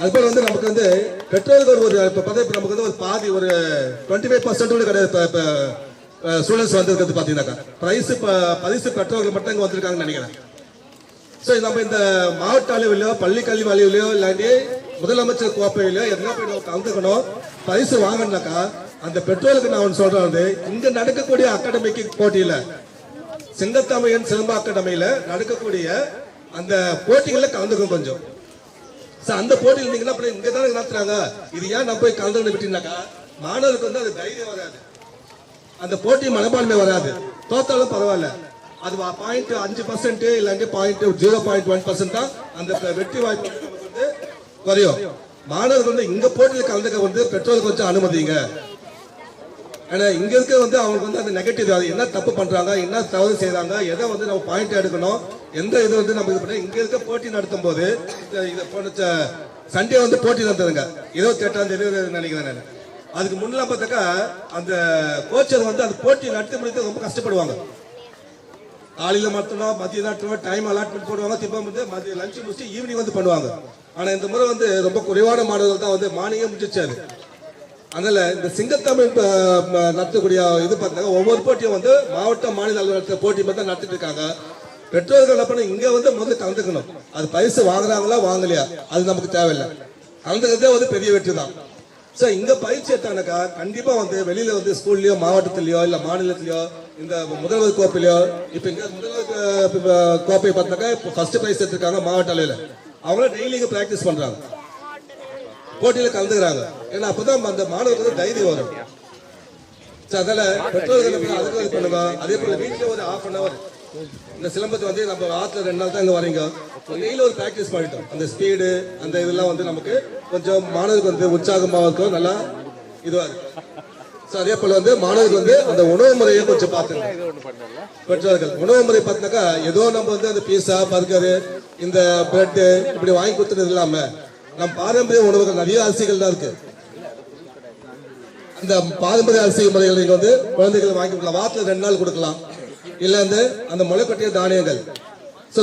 அதுபோல வந்து நமக்கு வந்து பெற்றோர்கள் ஒரு நமக்கு வந்து ஒரு பாதி ஒரு 25% கூட கிடையாது ஸ்டூடெண்ட்ஸ் வந்திருக்கிறது பாத்தீங்கன்னாக்கா பரிசு பெற்றோர்கள் மட்டும் இங்க வந்திருக்காங்கன்னு நினைக்கிறேன். சோ நம்ம இந்த மாவட்ட அளவிலோ பள்ளி கல்வி அளவிலோ இல்லாட்டி முதலமைச்சர் கோப்பையிலோ எதனா போய் கலந்துக்கணும் பரிசு வாங்கினாக்கா அந்த பெற்றோருக்கு நான் சொல்றேன், இங்க நடக்கக்கூடிய அகாடமிக்கு போட்டியில சிங்கத்தமிழ் சிலம்ப அகாடமியில நடக்கக்கூடிய அந்த போட்டிகள்ல கலந்துக்கணும் கொஞ்சம். அந்த போட்டியில் நீங்க இங்க தானே நடத்துறாங்க, இது ஏன் நம்ம போய் கலந்துக்கணும் விட்டீங்கன்னாக்கா மாணவருக்கு வந்து அது தைரியம் வராது, அந்த போட்டி மனப்பான்மை வராது. தோத்தாலும் பரவாயில்ல, அது 0.5% இல்லாட்டி 0.1% தான் அந்த வெற்றி வாய்ப்பு வந்து குறையும். மாணவர்கள் வந்து இங்க போட்டியில் கலந்துக்க வந்து பெற்றோருக்கு கொஞ்சம் அனுமதிங்க. ஏன்னா இங்க இருக்க வந்து அவங்களுக்கு வந்து அந்த நெகட்டிவ் என்ன தப்பு பண்றாங்க, என்ன தவறு செய்யறாங்க, எதை வந்து நம்ம பாயிண்ட் எடுக்கணும், எந்த இது வந்து நம்ம இது பண்ண இங்க இருக்க போட்டி நடத்தும் போது சண்டே வந்து போட்டி நடத்துதுங்க 28ஆம் தேதி நினைக்கிறேன் நான். அதுக்கு முன்னெல்லாம் பார்த்தாக்கா அந்த கோச்சர் வந்து அந்த போட்டி நடத்தி முடித்து ரொம்ப கஷ்டப்படுவாங்க. காலையில மட்டும் மதியம் நடத்துவோம், டைம் அலாட்மெண்ட் போடுவாங்க, திரும்ப வந்து மதியம் லஞ்ச் முடிச்சு ஈவினிங் வந்து பண்ணுவாங்க. ஆனா இந்த முறை வந்து ரொம்ப குறைவான மாணவர்கள் தான் வந்து மார்னிங்கே முடிச்சிருச்சாரு. அதனால இந்த சிங்கத்தமிழ் நடத்தக்கூடிய இது பார்த்தீங்கன்னா ஒவ்வொரு போட்டியும் வந்து மாவட்ட மாநில அளவில் போட்டி மட்டும் நடத்திட்டு இருக்காங்க. பெற்றோர்கள் என்ன பண்ண இங்க வந்து முதல்ல கலந்துக்கணும். அது பரிசு வாங்குறாங்களா வாங்கலையா அது நமக்கு தேவையில்லை, கலந்துக்கிறதே வந்து பெரிய வெற்றி தான். சோ இங்க பயிற்சி எடுத்தாங்கக்கா கண்டிப்பா வந்து வெளியில வந்து ஸ்கூல்லயோ மாவட்டத்திலயோ இல்ல மாநிலத்திலயோ இந்த முதல்வர் கோப்பையிலயோ இப்ப இங்க முதல்வர் கோப்பை பார்த்தாக்கா ஃபர்ஸ்ட் பிரைஸ் எடுத்திருக்காங்க மாவட்ட அளவில். அவங்கள டெய்லி பிராக்டிஸ் பண்றாங்க, போட்டியில கலந்துக்கிறாங்க. ஏன்னா அப்பதான் அந்த மாணவர்களுக்கு தைரியம் வரும். அதனால பெற்றோர்கள் அதுக்கு பண்ணுங்க. அதே போல வீட்டுல ஒரு 1/2 hour இந்த சிலம்பத்தை வந்து நம்ம ஆத்துல 2 நாள் தான் இங்க வரீங்க, டெய்லி ஒரு பிராக்டிஸ் பண்ணிட்டோம். அந்த ஸ்பீடு அந்த இதெல்லாம் வந்து நமக்கு கொஞ்சம் மாணவருக்கு வந்து உற்சாகமாக இருக்கும், நல்லா இதுவா இருக்கும். அதே போல வந்து மாணவர்கள் வந்து அந்த உணவு முறையை கொஞ்சம் பார்த்துங்க. பெற்றோர்கள் உணவு முறை பார்த்தாக்கா ஏதோ நம்ம வந்து அந்த பீஸா பர்கரு இந்த பிரெட் இப்படி வாங்கி கொடுத்துறது இல்லாம நம் பாரம்பரிய உணவுகள் நிறைய அரிசிகள் தான் இருக்கு. அந்த பாரம்பரிய அரிசி முறைகள் நீங்க வந்து குழந்தைகள் வாங்கி கொடுக்கலாம், வாரத்துல 2 நாள் கொடுக்கலாம். இல்ல அந்த முளைக்கட்டிய தானியங்கள்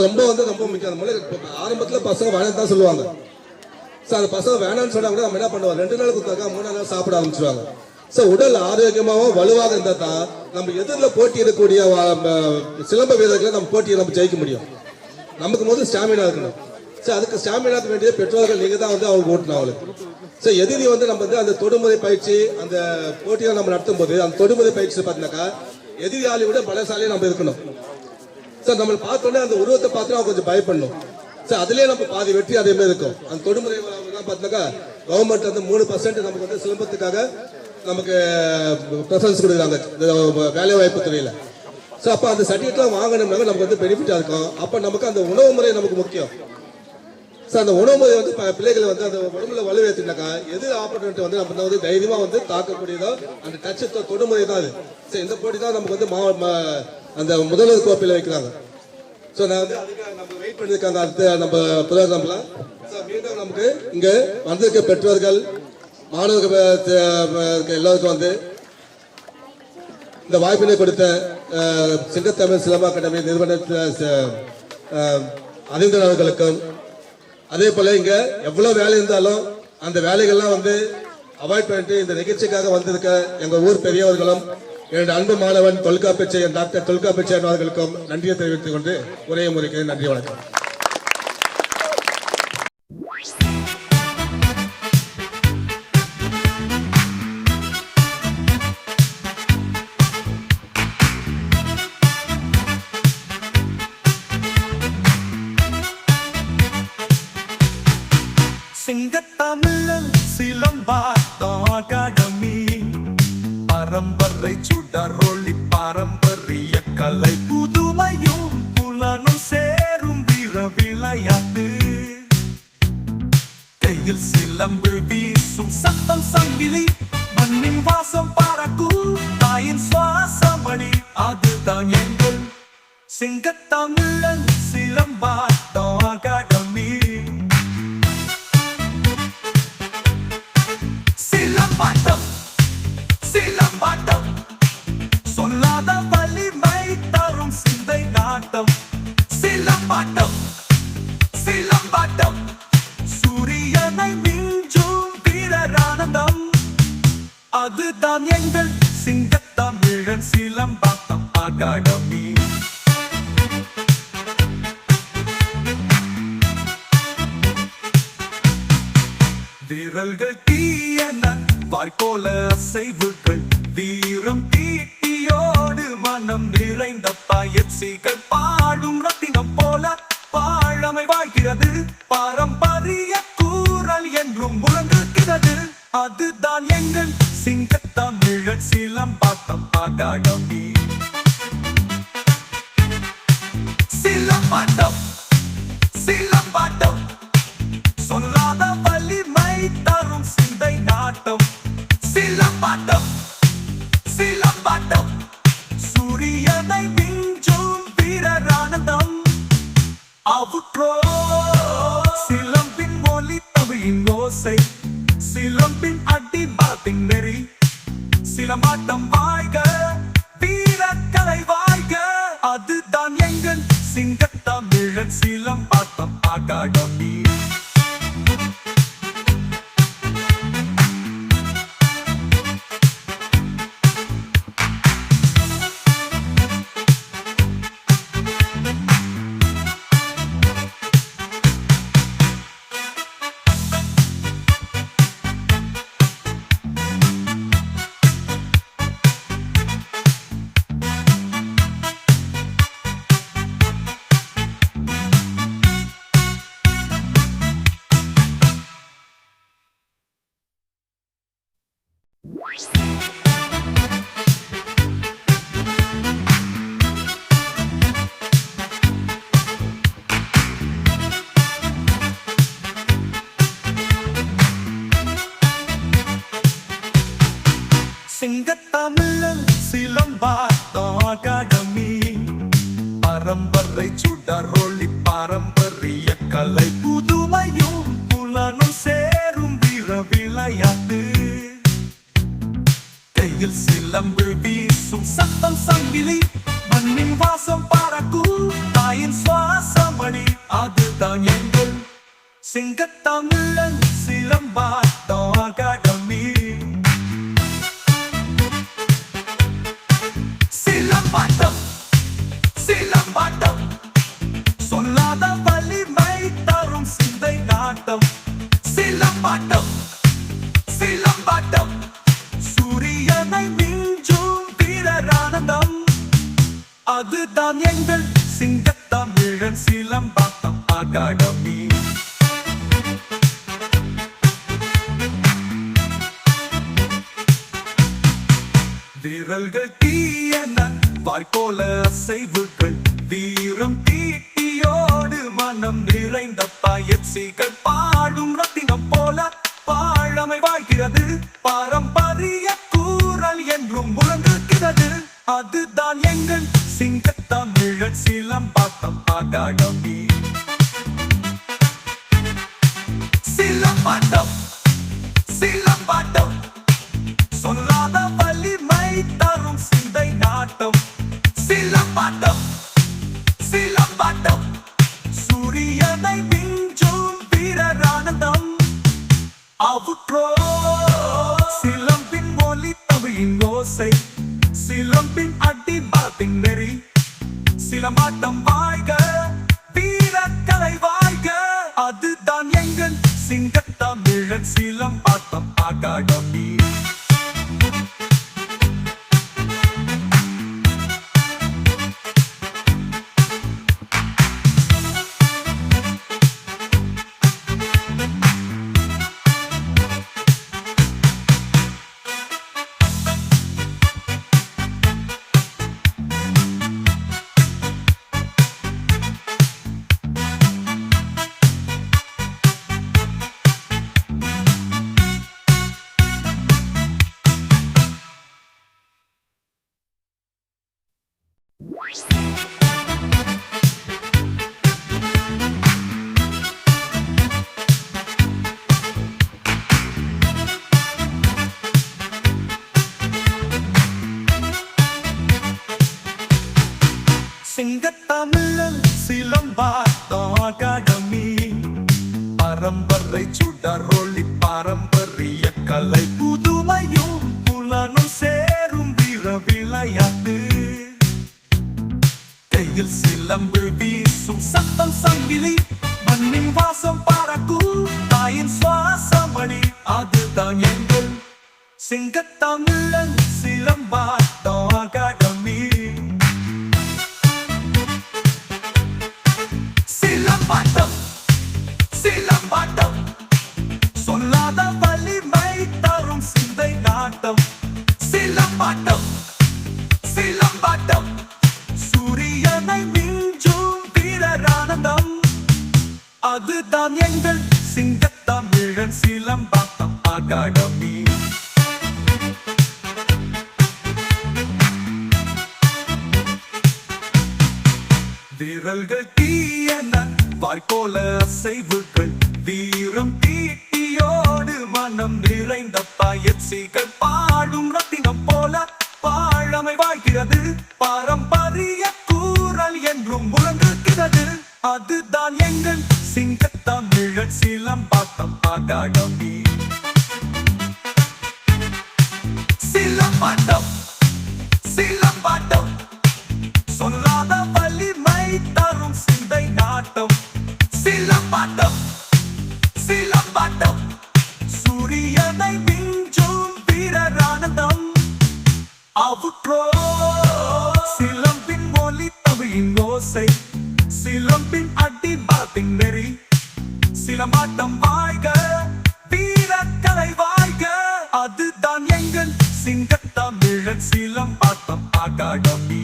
ரொம்ப வந்து ரொம்ப முக்கியம். அந்த முளை ஆரம்பத்துல பசங்க வேணாம் தான் சொல்லுவாங்க. அந்த பசங்க வேணாம்னு சொன்னா கூட நம்ம என்ன பண்ணுவோம், 2 நாள் கொடுத்தாக்கா 3ஆம் நாள் சாப்பிட ஆரம்பிச்சுவாங்க. உடல் ஆரோக்கியமாகவும் வலுவாக இருந்தா தான் நம்ம எதிரில் போட்டி இருக்கக்கூடிய சிலம்ப வீரர்களை நம்ம போட்டியை நம்ம ஜெயிக்க முடியும். நமக்கு முதல் ஸ்டாமினா இருக்கணும். அதுக்கு ஸ்டாமினாக்கு வேண்டிய பெற்றோர்கள் நீங்க தான் வந்து அவங்க ஓட்டணும் அவங்களுக்கு. எதிரி வந்து நம்ம வந்து அந்த தொடுமுறை பயிற்சி அந்த போட்டியை நம்ம நடத்தும் போது அந்த தொடுமுறை பயிற்சி பார்த்தீங்கன்னாக்கா எதிரியாளி விட பலசாலியா நம்ம இருக்கணும். நம்ம பார்த்தோன்னே அந்த உருவத்தை பார்த்து அவங்க கொஞ்சம் பயப்படணும். சரி அதுலேயே நம்ம பாதி வெற்றி அதே மாதிரி இருக்கும். அந்த தொடுமுறை பார்த்தீங்கன்னாக்கா கவர்மெண்ட் வந்து 3% நமக்கு வந்து சிலம்பத்துக்காக நமக்கு ப்ரெஃபரன்ஸ் கொடுக்குறாங்க வேலை வாய்ப்பு துறையில். ஸோ அப்போ அந்த சர்டிஃபிகேட்லாம் வாங்கணும்னாக்க நமக்கு வந்து பெனிஃபிட்டாக இருக்கும். அப்போ நமக்கு அந்த உணவு முறை நமக்கு முக்கியம். ஸோ அந்த உணவு முறை வந்து பிள்ளைகளை வந்து அந்த உடம்புல வலுவேற்றினாக்கா எது ஆப்பர்ச்சுனிட்டி வந்து நம்ம வந்து தைரியமாக வந்து தாக்கக்கூடியதோ அந்த டச் தொடுமுறை தான் அது. ஸோ இந்த போட்டி தான் நமக்கு வந்து அந்த முதல்வர் கோப்பையில் வைக்கிறாங்க. ஸோ நான் வந்து அதுக்காக நம்ம வெயிட் பண்ணியிருக்காங்க. அடுத்து நம்ம புதர் நம்பலாம். ஸோ மீண்டும் நமக்கு இங்கே வந்திருக்க பெற்றோர்கள் மாணவர்கள் எல்லாருக்கும் வந்து இந்த வாய்ப்பினை கொடுத்த சிங்கத்தமிழ் சிலம்ப அகாடமி நிறுவன அறிஞர் அவர்களுக்கும், அதே போல இங்க எவ்வளவு வேலை இருந்தாலும் அந்த வேலைகள்லாம் வந்து அவாய்ட் பண்ணிட்டு இந்த நிகழ்ச்சிக்காக வந்திருக்க எங்க ஊர் பெரியவர்களும் என்னுடைய அன்பு மாணவன் தொல்காப்பிச்சையன் டாக்டர் தொல்காப்பிச்சையன் அவர்களுக்கும் நன்றியை தெரிவித்துக் கொண்டு உரையை முறைக்கிறேன். நன்றி, வணக்கம். சிங்கத்தமிழன் சிலம்பாட்டம் அகாடமி பரம்பரை சுடரொளி பாரம்பரிய கலை புதுமையும் புலனும் சேரும் வீர விளையாட்டு கையில் சிலம்பு வீசும் சத்தம் சங்கிலி மண்ணின் வாசம் பறக்கும் தாயின் சுவாசமணி அதுதான் எங்கள் சிங்கத்தமிழன் சிலம்பாட்டம் அகாடமி. சிலம்பாட்டம் சிலம்பாட்டம் சொல்லாத வலிமை தரும் சிந்தை நாட்டம். சிலம்பாட்டம் சிலம்பாட்டம் சூரியனை மிஞ்சும் வீரரானந்தம் அதுதான் எங்கள் சிங்கத்தமிழன் சிலம்பாட்டம் அகாடமி. வீரர்கள் தீயன வாய்ப்போல அசைவுகள் வீரம் தீட்டியோடு மனம் நிறைந்த பயிற்சிகள் பாடும் ரத்தினம் போல பாழமை வாழ்கிறது. பாரம்பரிய கூறல் என்றும் முழங்குகிறது. அதுதான் எங்கள் சிங்கத்தமிழன் சிலம்பாட்டம் அகாடமி. சிலம்பாட்டம் சிலம்பாட்டம் சொல்லாத வலிமை தரும் சிந்தை நாட்டம். சிலம்பாட்டம் சிலம்பாட்டம் சூரியனை மிஞ்சும் வீரரானந்தம் அவுற்றோ சிலம்பின் மொழி தமிழின் ஓசை சிலம்பின் அடி பாத்தின் நெறி சிலம்பாட்டம் வாழ்க வீரக்கலை வாழ்க அதுதான் எங்கள் சிங்கத்தமிழன் சிலம்பாட்டம் அகாடமி. சிங்கத்தமிழன் சிலம்பாட்டம் அகாடமி பரம்பரை சுடரொளி பாரம்பரிய கலை புதுமையும் புலனும் சேரும் வீர விளையாட்டு கையில் சிலம்பு வீசும் சத்தம் சங்கிலி மண்ணின் வாசம் பறக்கும் தாயின் சுவாசமணி அதுதான் எங்கள் சிங்கத்தமிழன் சிலம்பாட்டம் அகாடமி. சிலம்பாட்டம் சிலம்பாட்டம் சொல்லாத வலிமை தரும் சிந்தை நாட்டம். சிலம்பாட்டம் சிலம்பாட்டம் சூரியனை மிஞ்சும் வீரரானந்தம் அதுதான் எங்கள் சிங்கத்தமிழன் சிலம்பாட்டம். அகாடமி. விரல்கள் தீயன வாய்ப்போல அசைவுகள் வீரம் தீட்டியோடு மனம் நிறைந்த பயிற்சிகள் பாடும் ரத்தினம் போல பாழமை வாழ்கிறது. பாரம்பரிய கூறல் என்றும் முழங்குகிறது. அதுதான் எங்கள் சிங்கத்தமிழர் சிலம்பாட்டம் அகாடமி. சிலம்பாட்டம் சிலம்பாட்டம் சொல்லாத வலிமை தரும் சிந்தை நாட்டம். சிலம்பாட்டம் சிலம்பாட்டம் சூரியனை மிஞ்சும் வீரரானந்தம். அவுற்றோ சிலம்பின் ஒலி தமிழின் ஓசை. சிலம்பின் அடி பாத்தின் நெறி. சிலம்பாட்டம் வாழ்க வீரக்கலை வாழ்க. அதுதான் எங்கள் சிங்கத்தமிழன் சிலம்பாட்டம் அகாடமி. சிங்கத்தமிழன் சிலம்பாட்டம் அகாடமி. பரம்பரை சுடரொளி பாரம்பரிய கலை புதுமையும் புலனும் சேரும் வீர விளையாட்டு. கையில் சிலம்பு வீசும் சத்தம் சங்கிலி. மண்ணின் வாசம் பறக்கும் தாயின் சுவாசமணி. அதுதான் எங்கள் சிங்கத்தமிழன் சிலம்பாட்டம் அகாடமி. சிலம்பாட்டம் சிலம்பாட்டம் சொல்லாத வலிமை தரும் சிந்தை நாட்டம். சிலம்பாட்டம் சிலம்பாட்டம் சூரியனை மிஞ்சும் வீரரானந்தம். அதுதான் எங்கள் சிங்கத்தமிழன் சிலம்பாட்டம் அகாடமி. விரல்கள் தீயன வாய்ப்போல அசைவுகள் வீரம் தீட்டியோடு மனம் நிறைந்த பயிற்சிகள் பாடும் ரத்தினம் போல பாழமை வாழ்கிறது. பாரம்பரிய கூறல் என்றும் முழங்குகிறது. அதுதான் எங்கள் சிங்கத்தமிழர் சிலம்பாட்டம் அகாடமி. சிலம்பாட்டம் சிலம்பாட்டம் சொல்லாத வலிமை தரும் சிந்தை நாட்டம். சிலம்பாட்டம் சிலம்பாட்டம் சூரியனை மிஞ்சும் வீரரானந்தம். அவுற்றோ சிலம்பின் ஒலி தமிழின் ஓசை. சிலம்பின் அடி பாத்தின் நெறி. சிலம்பாட்டம் வாழ்க வீரக்கலை வாழ்க. அதுதான் எங்கள் சிங்கத்தமிழன் சிலம்பாட்டம் அகாடமி.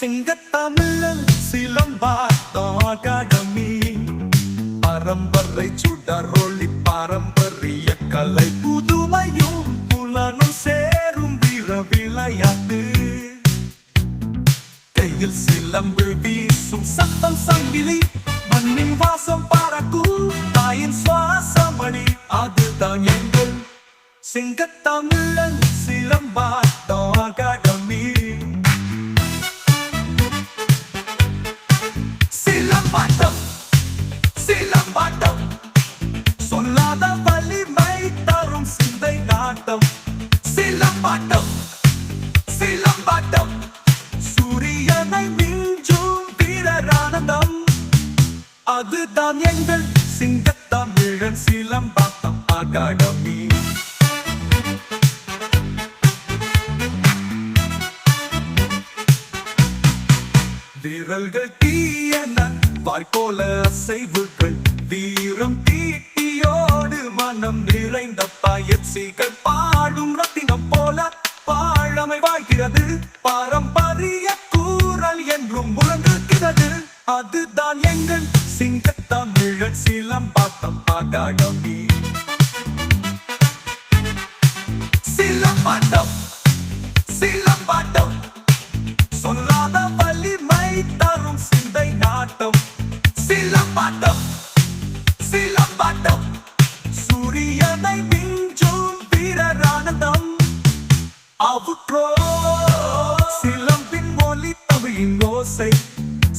சிங்கத்தமிழன் சிலம்பாட்டம் அகாடமி. பரம்பரை சுடரொளி பாரம்பரிய கலை புதுமையும் புலனும் சேரும் வீர விளையாட்டு. சிலம்பு வீசும் சத்தம் சங்கிலி மண்ணின் வாசம் பறக்கும் தாயின் சுவாசமணி அதுதான் எங்கள் சிங்கத்தமிழன் சிலம்பாட்டம் அகாடமி. சிலம்பாட்டம் சிலம்பாட்டம் சொல்லாத வலிமை தரும் சிந்தை நாட்டம். சிலம்பாட்டம் சிலம்பாட்டம் சூரியனை மிஞ்சும் வீரரானந்தம் அதுதான் எங்கள் சிங்கத்தமிழன் சிலம்பாட்டம் அகாடமி. விரல்கள் தீயன வாய்ப்போல அசைவுகள் வீரம் தீட்டியோடு மனம் நிறைந்த பயிற்சிகள் பாடும் ரத்தினம் போல பாழமை வாழ்கிறது பாரம்பரிய கூறல் என்றும் முழங்குகிறது அதுதான் எங்கள் சிங்கத்தமிழன் சிலம்பாட்டம் அகாடமி. சிலம்பாட்டம் சிலம்பாட்டம் சொல்லாத வலிமை தரும் சிந்தை நாட்டம். சிலம்பாட்டம் சிலம்பாட்டம் சூரியனை மிஞ்சும் வீரரானந்தம் அவுற்றோ சிலம்பின் மொழி தமிழின் ஓசை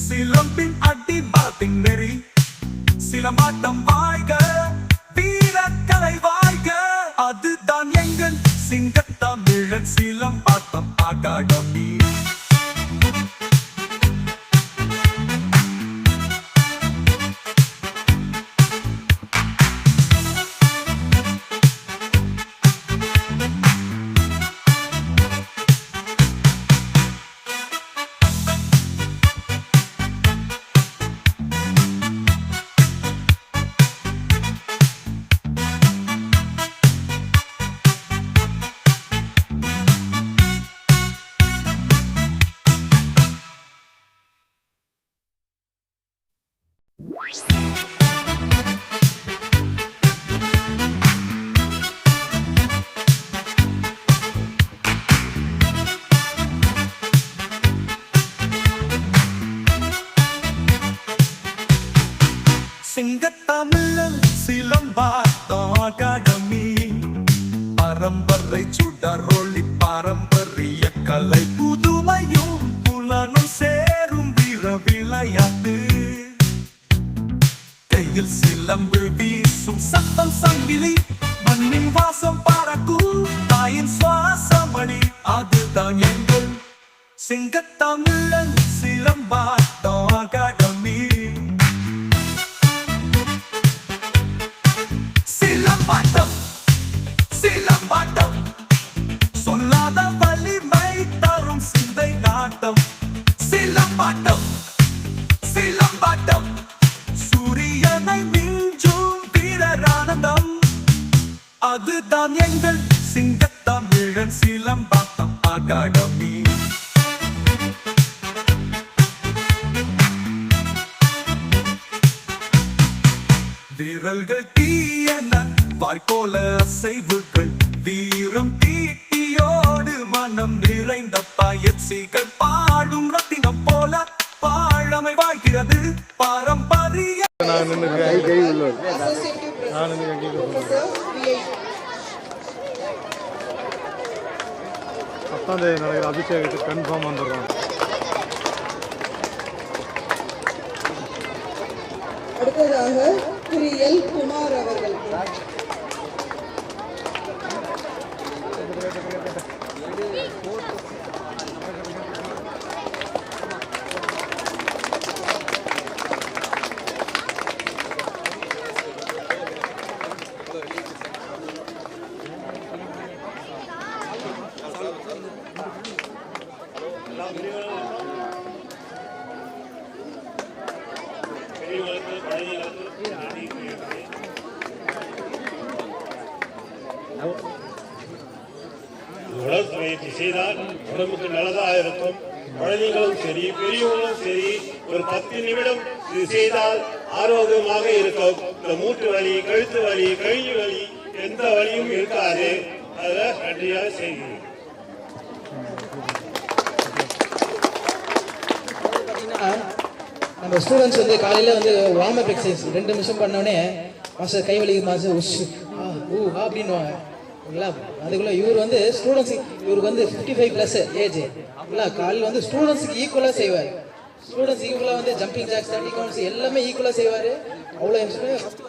சிலம்பின் அடி பலத்தின் நெறி சிலம்பாட்டம் வாழ்க வீரக்கலை வாழ்க அதுதான் எங்கள் சிங்கத்தமிழன் சிலம்பாட்டம் அகாடமி. சிங்கத்தமிழன் சிலம்பாட்டம் அகாடமி பரம்பரை சுடரொளி பாரம்பரிய கலை புதுமையும் புலனும் சேரும் வீர விளையாட்டு கையில் சிலம்பு வீசும் சத்தம் சங்கிலி மண்ணின் வாசம் பறக்கும் தாயின் சுவாசமணி அதுதான் எங்கள் சிங்கத்தமிழன் சிலம்பாட்டம் அகாடமி. சிலம்பாட்டம் சிலம்பாட்டம் சொல்லாத வலிமை தரும் சிந்தை நாட்டம். சிலம்பாட்டம் சிலம்பாட்டம் சூரியனை மிஞ்சும் வீரரானந்தம் அதுதான் எங்கள் சிங்கத்தமிழன் சிலம்பாட்டம் அகாடமி. விரல்கள் தீயன வாய்ப்போல அசைவுகள் வீரம் தீட்டியோடு மனம் நிறைந்த பயிற்சிகள் பாடும் ரத்தினம் போல பாழமை வாழ்கிறது பாரம்பரிய. நடக்கிற அபிஷேகத்துக்கு கன்ஃபார்ம் வந்துடுறோம். அடுத்ததாக திரு எல் குமார் அவர்கள். உடற்பயிற்சி செய்தால் உடம்புக்கு நல்லதாக இருக்கும். குழந்தைகளும் சரி பெரியவங்களும் சரி ஒரு 10 நிமிடம் இது செய்தால் ஆரோக்கியமாக இருக்கும். இந்த மூட்டு வலி கழுத்து வலி கை வலி எந்த வலியும் இருக்காது. அதில் நன்றியாக செய்கிறேன். நம்ம ஸ்டூடெண்ட்ஸ் வந்து காலையில் வந்து வார்ம் அப் எக்ஸசைஸ் 2 நிமிஷம் பண்ணோடனே மாஸ்டர் கை வலிக்கு மாஸ்டர் உஷ் அப்படின்வாங்க இல்லைங்களா. அதுக்குள்ள இவர் வந்து ஸ்டூடெண்ட்ஸ் இவருக்கு வந்து 55+ ஏஜ் இல்லை. காலையில் வந்து ஸ்டூடெண்ட்ஸுக்கு ஈக்குவலாக செய்வார். ஸ்டூடெண்ட்ஸ் ஈக்குவலாக வந்து ஜம்பிங் ஜாக்ஸ் 30 கவுண்ட்ஸ் எல்லாமே ஈக்குவலாக செய்வார். அவ்வளோ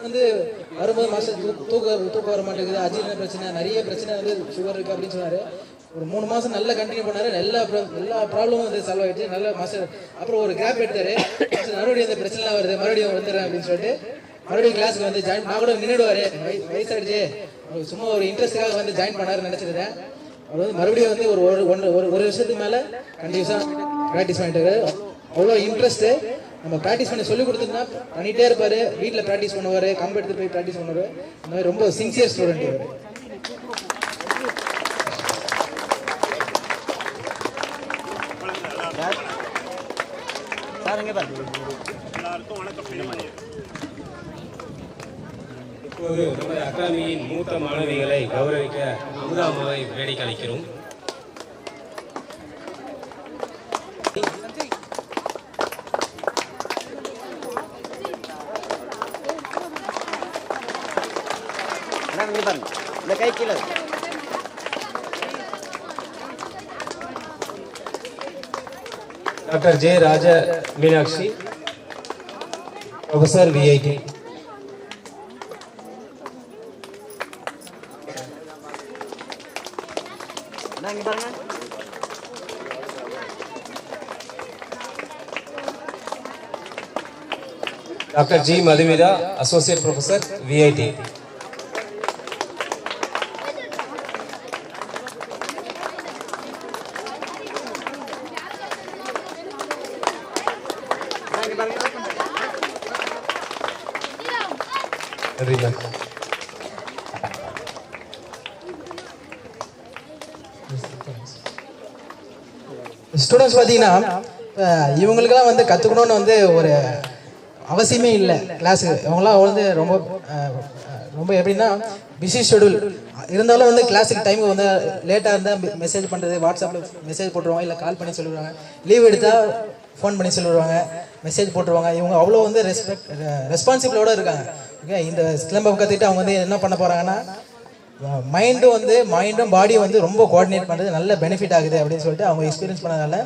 வந்து வரும்போது மாஸ்டர் தூக்கம் வர மாட்டேங்குது, அஜீரண பிரச்சனை, நிறைய பிரச்சனை வந்து சுகர் இருக்குது அப்படின்னு சொன்னார். ஒரு 3 மாதம் நல்லா கண்டினியூ பண்ணார். எல்லா ப்ராப்ளமும் வந்து சால்வ் ஆகிடுச்சு. நல்ல மாஸ்டர் அப்புறம் ஒரு கேப் எடுத்தார். மறுபடியும் அந்த பிரச்சனைலாம் வருது, மறுபடியும் வந்துடுறேன் அப்படின்னு சொல்லிட்டு மறுபடியும் கிளாஸுக்கு வந்து ஜாயின். நான் கூட நின்றுடுவார், வயசாகிடுச்சு, சும்மா ஒரு இன்ட்ரெஸ்ட்டுக்காக வந்து ஜாயின் பண்ணாருன்னு நினச்சிருந்தேன். அவர் வந்து மறுபடியும் வந்து ஒரு வருஷத்துக்கு மேலே கண்டினியூஸாக ப்ராக்டிஸ் பண்ணிட்டு இருக்காரு. அவ்வளோ இன்ட்ரெஸ்ட்டு. நம்ம ப்ராக்டிஸ் பண்ணி சொல்லிக் கொடுத்துருந்தா பண்ணிகிட்டே இருப்பார். வீட்டில் ப்ராக்டிஸ் பண்ணுவார், கம்பு எடுத்து போய் ப்ராக்டிஸ் பண்ணுவார். இந்த மாதிரி ரொம்ப சின்சியர் ஸ்டூடெண்ட் இவர். இப்போது நமது அகாடமியின் மூத்த மாணவிகளை கௌரவிக்க அமுதாமாவை வேடிக்கை அளிக்கிறோம். Doctor J Raja Meenakshi, professor VIT. Doctor G Madhumitha, associate professor VIT. Students பார்த்தீங்கன்னா இவங்களுக்கெல்லாம் வந்து கற்றுக்கணுன்னு வந்து ஒரு அவசியமே இல்லை கிளாஸுக்கு. இவங்களாம் வந்து ரொம்ப எப்படின்னா பிஸி ஷெடியூல் இருந்தாலும் வந்து கிளாஸுக்கு டைமுக்கு வந்து லேட்டாக இருந்தால் மெசேஜ் பண்ணுறது, வாட்ஸ்அப்பில் மெசேஜ் போட்டுருவாங்க, இல்லை கால் பண்ணி சொல்லிடுவாங்க. லீவ் எடுத்தால் ஃபோன் பண்ணி சொல்லிடுவாங்க, மெசேஜ் போட்டுருவாங்க. இவங்க அவ்வளோ வந்து ரெஸ்பான்சிபிளோடு இருக்காங்க. ஓகே, இந்த சிலம்பம் கற்றுக்கிட்டு அவங்க வந்து என்ன பண்ண போகிறாங்கன்னா மைண்டும் பாடியும் வந்து ரொம்ப கோஆர்டினேட் பண்ணுறது நல்ல பெனிஃபிட் ஆகுது அப்படின்னு சொல்லிட்டு அவங்க எக்ஸ்பீரியன்ஸ் பண்ணதால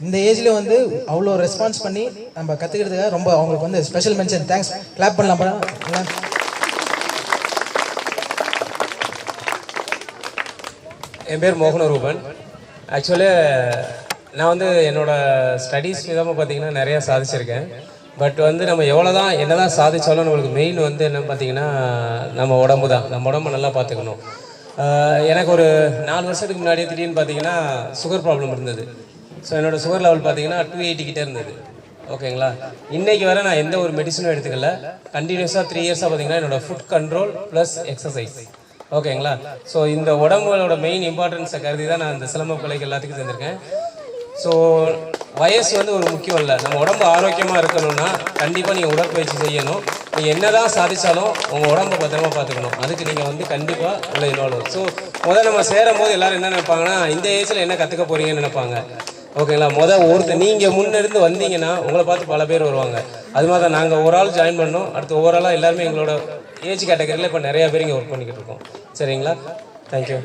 இந்த ஏஜ்லேயும் வந்து அவ்வளோ ரெஸ்பான்ஸ் பண்ணி நம்ம கற்றுக்கிறதுக்காக ரொம்ப அவங்களுக்கு வந்து ஸ்பெஷல் மென்ஷன். தேங்க்ஸ், கிளாப் பண்ணலாம். என் பேர் மோகனரூபன். ஆக்சுவலி நான் வந்து என்னோடய ஸ்டடீஸ் விதமாக பார்த்தீங்கன்னா நிறையா சாதிச்சிருக்கேன். பட் வந்து நம்ம என்ன தான் சாதித்தாலும் நம்மளுக்கு மெயின் வந்து என்ன பார்த்தீங்கன்னா நம்ம உடம்பு தான். நம்ம உடம்பை நல்லா பார்த்துக்கணும். எனக்கு ஒரு 4 வருஷத்துக்கு முன்னாடியே திடீர்னு பார்த்தீங்கன்னா சுகர் ப்ராப்ளம் இருந்தது. ஸோ என்னோடய சுகர் லெவல் பார்த்தீங்கன்னா 280 கிட்டே இருந்தது. ஓகேங்களா, இன்றைக்கி வரை நான் எந்த ஒரு மெடிசனும் எடுத்துக்கல. கண்டினியூஸாக 3 இயர்ஸாக பார்த்தீங்கன்னா என்னோடய ஃபுட் கண்ட்ரோல் ப்ளஸ் எக்ஸசைஸ். ஓகேங்களா, ஸோ இந்த உடம்புகளோட மெயின் இம்பார்ட்டன்ஸை கருதி தான் நான் இந்த சிலம்ப கலைக்கு எல்லாத்துக்கும் தந்திருக்கேன். ஸோ வயசு வந்து ஒரு முக்கியம் இல்லை. நம்ம உடம்பு ஆரோக்கியமாக இருக்கணும்னா கண்டிப்பாக நீங்கள் உடற்பயிற்சி செய்யணும். நீங்கள் என்ன தான் சாதித்தாலும் உங்கள் உடம்பை பத்திரமா பார்த்துக்கணும். அதுக்கு நீங்கள் வந்து கண்டிப்பாக உள்ள இன்வால்வ். ஸோ நம்ம சேரும் போது எல்லோரும் என்ன நினைப்பாங்கன்னா இந்த ஏஜில் என்ன கற்றுக்க போகிறீங்கன்னு நினைப்பாங்க. ஓகேங்களா, நீங்கள் முன்னிருந்து வந்தீங்கன்னா உங்களை பார்த்து பல பேர் வருவாங்க. அது மாதிரி தான் நாங்கள் ஒரு ஆள் ஜாயின் பண்ணோம். அடுத்து ஓவராலாக எல்லாருமே எங்களோட ஏஜ் கேட்டகரியில் இப்போ நிறையா பேர் இங்கே ஒர்க் பண்ணிக்கிட்டு இருக்கோம். சரிங்களா, தேங்க்யூ.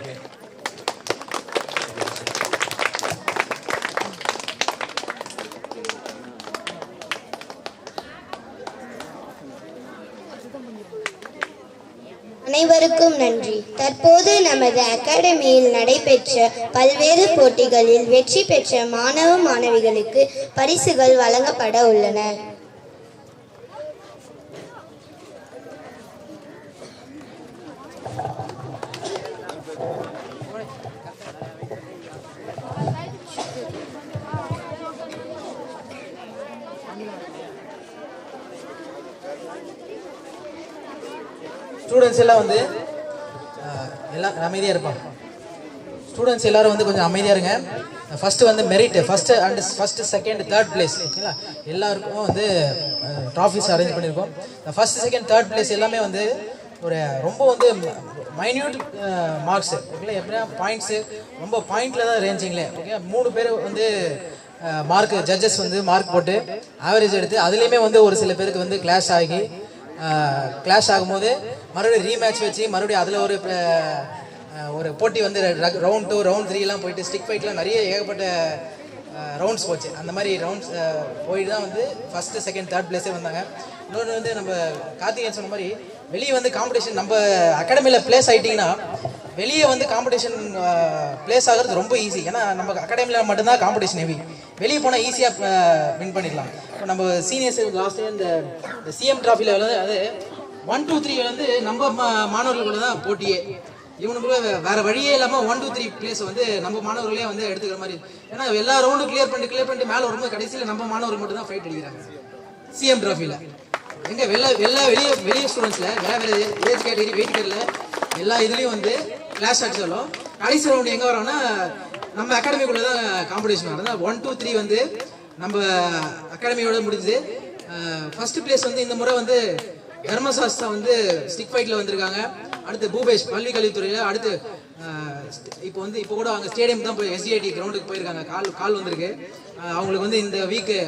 அனைவருக்கும் நன்றி. தற்போது நமது அகாடமியில் நடைபெற்ற பல்வேறு போட்டிகளில் வெற்றி பெற்ற மாணவ மாணவிகளுக்கு பரிசுகள் வழங்கப்பட உள்ளன. ஸ்டூடெண்ட்ஸ் எல்லாம் வந்து எல்லாம் அமைதியாக இருப்பாங்க. ஸ்டூடெண்ட்ஸ் எல்லாரும் வந்து கொஞ்சம் அமைதியாக இருங்க. ஃபஸ்ட்டு வந்து merit first second third place ஓகேங்களா, எல்லாருக்கும் வந்து ட்ராஃபிஸ் அரேஞ்ச் பண்ணியிருக்கோம். ஃபஸ்ட்டு செகண்ட் தேர்ட் பிளேஸ் எல்லாமே வந்து ஒரு ரொம்ப வந்து மைன்யூட் மார்க்ஸு ஓகேங்களா. எப்படின்னா பாயிண்ட்ஸு ரொம்ப பாயிண்டில் தான் ரேஞ்சிங்களே. ஓகே, 3 பேர் வந்து மார்க் ஜட்ஜஸ் வந்து மார்க் போட்டு ஆவரேஜ் எடுத்து அதுலேயுமே வந்து ஒரு சில பேருக்கு வந்து கிளாஷ் ஆகும்போது மறுபடியும் ரீமேட்ச் வச்சு மறுபடியும் அதில் ஒரு போட்டி வந்து ரவுண்ட் 2 ரவுண்ட் 3 போயிட்டு ஸ்டிக் ஃபைட்லாம் நிறைய ஏகப்பட்ட ரவுண்ட்ஸ் போச்சு. அந்த மாதிரி ரவுண்ட்ஸ் போயிட்டு தான் வந்து ஃபஸ்ட்டு செகண்ட் தேர்ட் பிளேஸே வந்தாங்க. இன்னொன்று வந்து நம்ம கார்த்திகேயன் சொன்ன மாதிரி வெளியே வந்து காம்படிஷன் நம்ம அகாடமியில் பிளேஸ் ஆகிட்டிங்கன்னா வெளியே வந்து காம்படிஷன் பிளேஸ் ஆகிறது ரொம்ப ஈஸி. ஏன்னா நம்ம அகாடமியில் மட்டும்தான் காம்படிஷன் ஹெவி. வெளியே போனால் ஈஸியாக வின் பண்ணிடலாம். இப்போ நம்ம சீனியர்ஸ் லாஸ்ட் இந்த சிஎம் ட்ராஃபியில் வந்து அது 1 2 3 வந்து நம்ம மாணவர்களுக்குள்ள தான் போட்டியே. இவனுக்குள்ள வேற வழியே இல்லாமல் 1 2 3 பிளேஸ் வந்து நம்ம மாணவர்களே வந்து எடுத்துக்கிற மாதிரி. ஏன்னா எல்லா ரவுண்டும் கிளியர் பண்ணிட்டு மேலே வரும்போது கடைசியில் நம்ம மாணவர்கள் மட்டும் தான் ஃபைட் அடிக்கிறாங்க சிஎம் ட்ராஃபியில். எங்கே வெளியே ஸ்டூடெண்ட்ஸில் வேறு ஏஜ் கேட்டகரி வெயிட் கேட்டரில் எல்லா இதுலேயும் வந்து கிளாஸ் அடிச்சாலும் கடைசி ரவுண்டு எங்கே வரோம்னா நம்ம அகாடமிக்குள்ளே தான் காம்படிஷன் வரும். 1 2 3 வந்து நம்ம அகாடமியோட முடிஞ்சு ஃபர்ஸ்ட் பிளேஸ் வந்து இந்த முறை வந்து தர்மசாஸ்திரா வந்து ஸ்டிக் ஃபைட்டில் வந்திருக்காங்க. அடுத்து பூபேஷ் பள்ளி கல்வித்துறையில். அடுத்து இப்போ கூட அவங்க ஸ்டேடியம் தான் போய் எஸ்டிஐடி கிரவுண்டுக்கு போயிருக்காங்க. கால் வந்திருக்கு அவங்களுக்கு. வந்து இந்த வீக்கு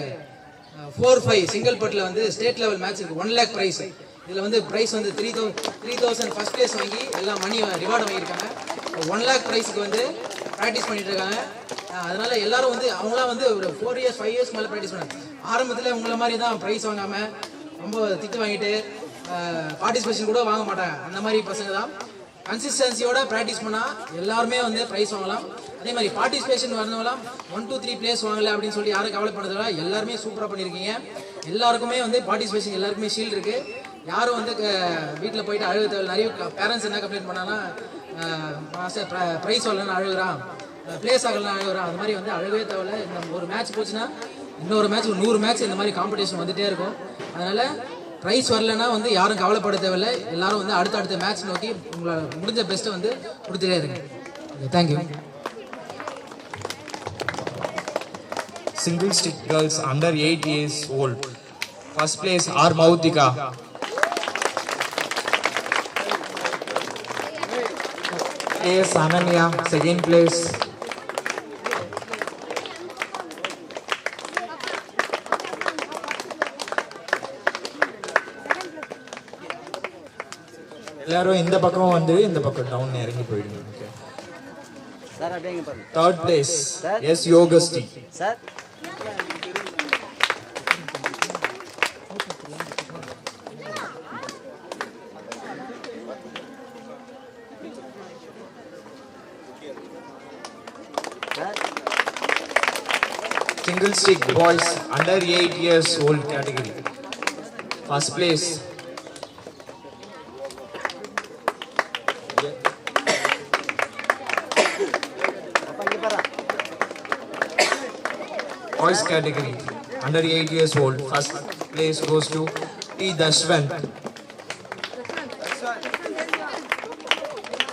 4-5 சிங்கிள்பட்டில் வந்து ஸ்டேட் லெவல் மேட்ச் இருக்குது. 1 lakh ப்ரைஸ். இதில் வந்து ப்ரைஸ் வந்து 3,000 ஃபர்ஸ்ட் பிளேஸ் வாங்கி எல்லாம் மணி ரிவார்டு வாங்கியிருக்காங்க. 1 lakh ப்ரைஸுக்கு வந்து ப்ராக்டிஸ் பண்ணிட்டு இருக்காங்க. அதனால எல்லாரும் வந்து அவங்களாம் வந்து ஒரு 4 years 5 years மேலே ப்ராக்டிஸ் பண்ணாங்க. ஆரம்பத்தில் உங்களை மாதிரி தான் ப்ரைஸ் வாங்காமல் ரொம்ப திட்டு வாங்கிட்டு பார்ட்டிசிபேஷன் கூட வாங்க மாட்டாங்க. அந்த மாதிரி பசங்க தான் கன்சிஸ்டன்சியோட ப்ராக்டிஸ் பண்ணால் எல்லாருமே வந்து ப்ரைஸ் வாங்கலாம். அதே மாதிரி பார்ட்டிசிபேஷன் வரணும்லாம் 1 2 3 பிளேஸ் வாங்கலை அப்படின்னு சொல்லி யாரும் கவலைப்படுறதில்ல. எல்லாருமே சூப்பராக பண்ணியிருக்கீங்க. எல்லாருக்குமே வந்து பார்ட்டிசிபேஷன் எல்லாருக்குமே ஷீல்டு இருக்குது. யாரும் வந்து வீட்டில் போயிட்டு அழுக தேவை. நிறைய பேரண்ட்ஸ் என்ன கம்ப்ளைண்ட் பண்ணாங்கன்னா மாஸ்டர் ப்ரைஸ் வரலன்னு அழுகுறான், பிளேஸ் ஆகலாம் அழுகுறான். அது மாதிரி வந்து அழுகவே தேவையில்ல. இந்த ஒரு மேட்ச் போச்சுன்னா இன்னொரு மேட்ச் 100 மேட்ச் இந்த மாதிரி காம்படிஷன் வந்துகிட்டே இருக்கும். அதனால் ப்ரைஸ் வரலன்னா வந்து யாரும் கவலைப்பட தேவையில்லை. எல்லாரும் வந்து அடுத்த மேட்ச் நோக்கி உங்களால் முடிஞ்ச பெஸ்ட்டை வந்து கொடுத்துட்டே இருங்க. Thank you. Single stick girls under 8 years old. First place R. Mautika. A. Sananya. Second place. எல்லாரும் இந்த பக்கம் வந்து இந்த பக்கம் டவுன் இறங்கி போயிடுங்க. Okay sir. அப்படியே பாருங்க. தேர்ட் பிளேஸ் எஸ் யோகஸ்டி sir. Single stick boys under 8 years old category. First place boys category under 8 years old. First place goes to T. Dashwant.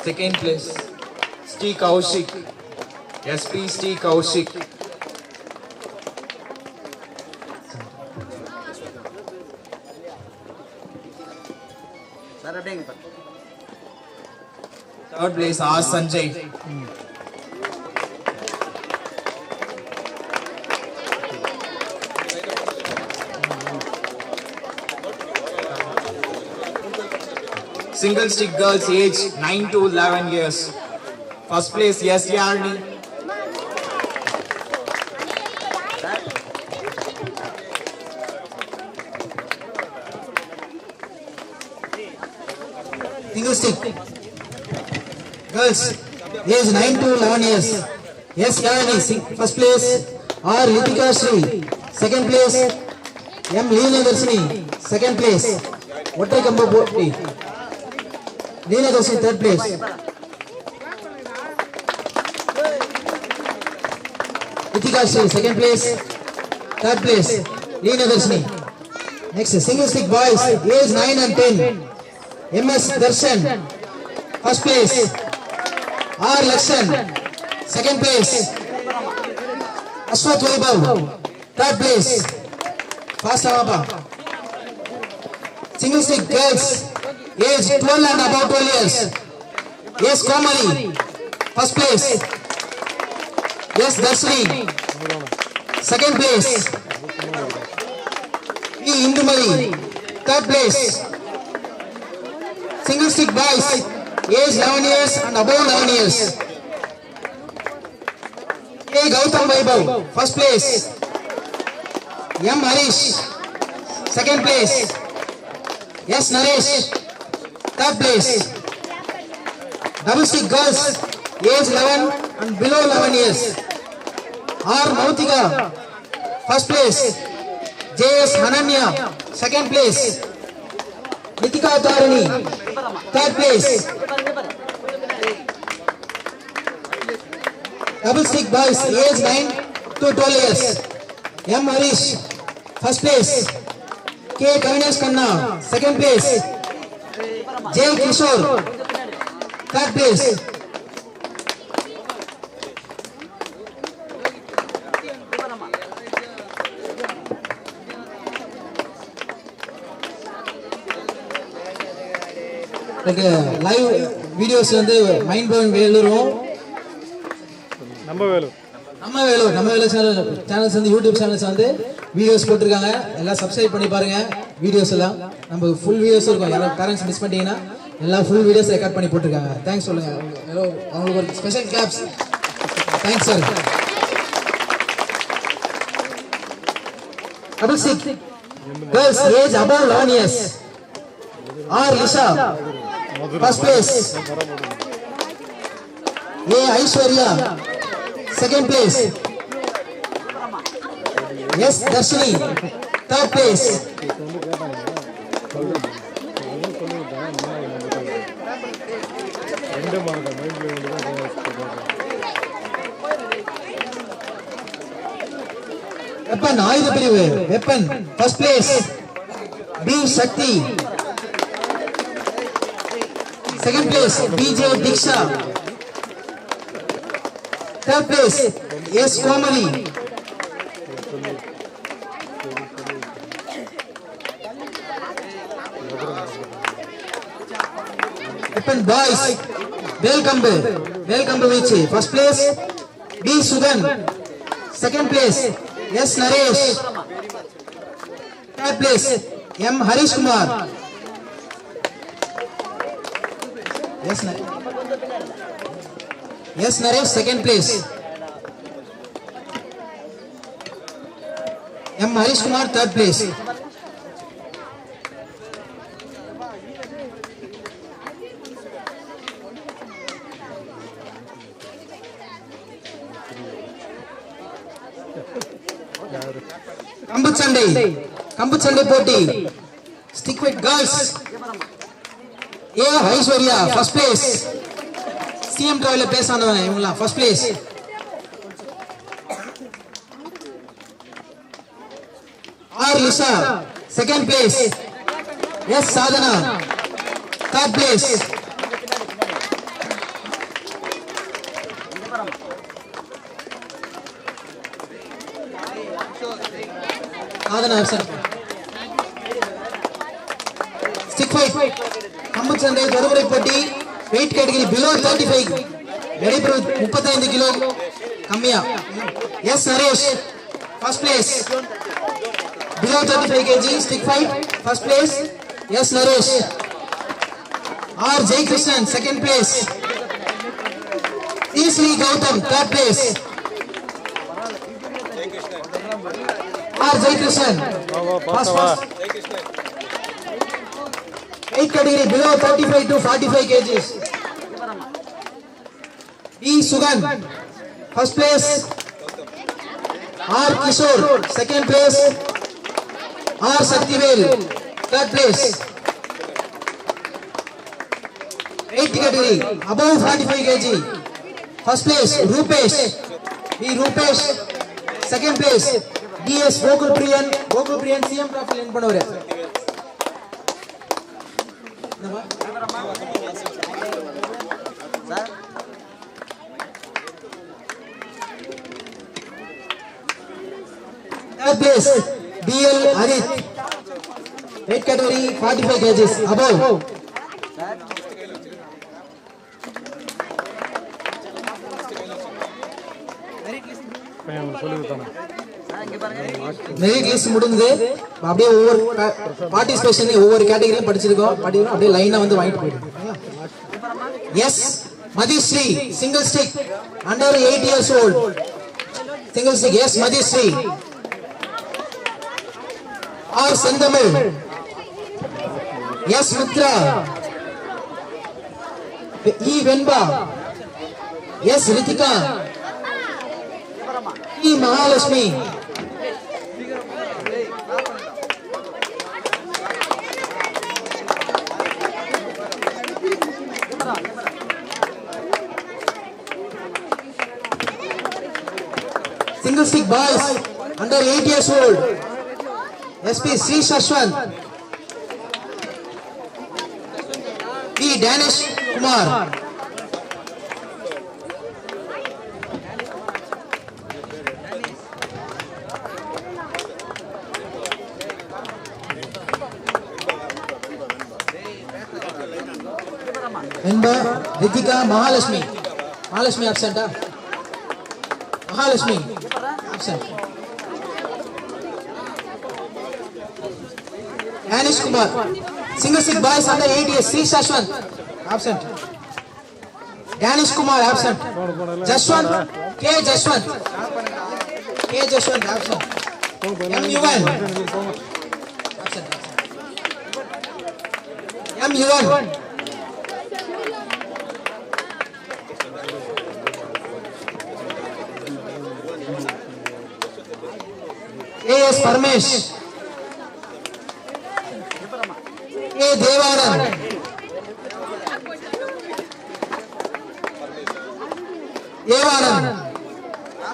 Second place Steve Kaushik. SP Steve Kaushik. Third place R. Sanjay. Single stick girls age 9 to 11 years. First place yes Yarni. Single stick girls age 9 to 11 years. Yes Yarni. First place R. Ritika Shri. Second place M. Leena Darshini. Second place Ottai Kambu Boti. Leena Darshini third place. Ritika Shri second place. Third place Leena Darshini. Next single stick boys age 9 and 10. MS Darshan. First place R. Lakshan. Second place Ashwath Vaibhav. Third place Fast Amapa. Single stick girls age 12 and above 12 years. Yes Komali. First place yes Darshini. second place. E. Indumari, third place. Single stick boys, age 11 years and above 11 years. A. Gautam Vaibhav, first place. M. Harish, second place. S. Naresh, third place. Double stick girls, age 11 and below 11 years. R. Mautika, first place. J. S. Hananya, second place. Nitika Tarini, third place. Double stick boys, age 9 to 12 years. M. Harish, first place. K. Kavinash Khanna, second place. J. Kishore, third place. Live videos வந்து mind blowing வேலூரும் நம்ம Vellore channels வந்து YouTube channels வந்து videos போட்டிருக்காங்க. எல்லாம் subscribe பண்ணி பாருங்க. Videos எல்லாம் நம்ம ஃபுல் வீடியோஸ் இருக்கும். யாராவது பேரண்ட்ஸ் மிஸ் பண்ணிட்டீங்கன்னா எல்லாம் ஃபுல் வீடியோஸ் ரெக்கார்ட் பண்ணி போட்டிருக்காங்க. தேங்க்ஸ் சொல்லுங்க. அவங்களுக்கு ஒரு special claps. Thanks sir. Double சிக் girls age above 11 years. R. Lisha, first place. A. Aishwarya, second place. S. Darshini, third place. Weapon, ஆயுத பிரிவு weapon, first place. B. Shakti, second place. B. J. Diksha, third place. S. Komali, weapon boys welcome Vichi, first place. B. Sugan, second place. S. Naresh, third place. M. Harish Kumar, yes Naresh, second place. M. Harish Kumar, third place. கம்புச்சண்டை போட்டி stick with girls. A. Aishwarya, first place. CM டிராவல்ல place ஆனவங்க இவங்கலாம் first place. R. Lisha, second place. S. Sadhana, third place. Sadhana stick fight கம்புச்சண்டை தருமுறை போட்டி weight category below 35 எடைப்பிரிவு 35 kilo கம்மியா. S. Naresh, first place. Below 35 kg stick fight, first place. S. Naresh. R. Jayakrishnan, second place. T. Sri Gautham, third place. R. Jayakrishnan, first. weight category below 35 to 45 kgs. B. Sugan, first place. R. Kishore, second place. R. Saktivel, third place. Weight category above 45 kg. First place Rupesh. B. Rupesh, second place. DS Gokul Priyan CM trophy win பண்ணவரு. Third place BL Adit, weight category 45 kgs above. Merit list முடிஞ்சது. அப்படியே ஒவ்வொரு participation ஒவ்வொரு கேட்டகரியிலும் படிச்சிருக்கோம். அப்படியே லைனா வந்து வாங்கிட்டு போயிடும். S Mathisri single stick under 8 years old. Single stick S Mathisri. R Senthamizh. S Mithra. E Venba. S Rithika. E Mahalakshmi. Single stick boys under 8 years old. SP Sri Shashwant. P Danish Kumar. Venba Ritika Mahalakshmi. Mahalakshmi absent. Mahalakshmi absent. Danish Kumar. Single stick boys under 8 years. Sri Shashwant absent. Danish Kumar absent. Jashwant K Jashwant. K Jashwant absent. M Yuvan absent. M Yuvan. A.S. Parmesh. A. Devanand. Devanand.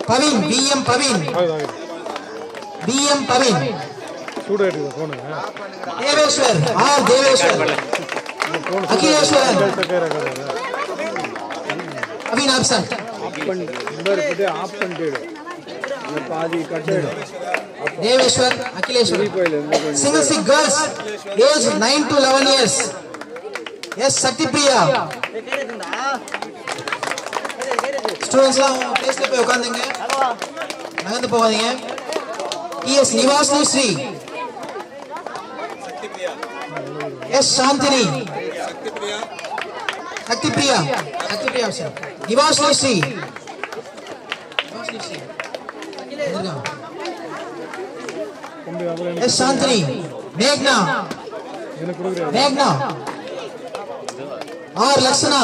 Pavin. B.M. Pavin. B.M. Pavin. Deveshwar. R. Deveshwar. Akhileshwaran. Pavin absent. Deveshwar, Akhileshwar. Single stick girls, age 9 to 11 years. Yes, Saktipriya. Students la place la போய் உட்கார்ந்துங்க. நகர்ந்து போகாதீங்க. Yes, Nivasni Sri. Yes, Shantini. Saktipriya. Saktipriya sir. Nivasni Sri. Nivasni Sri. Yes, Shantini. Meghna. Meghna. R. Lakshana.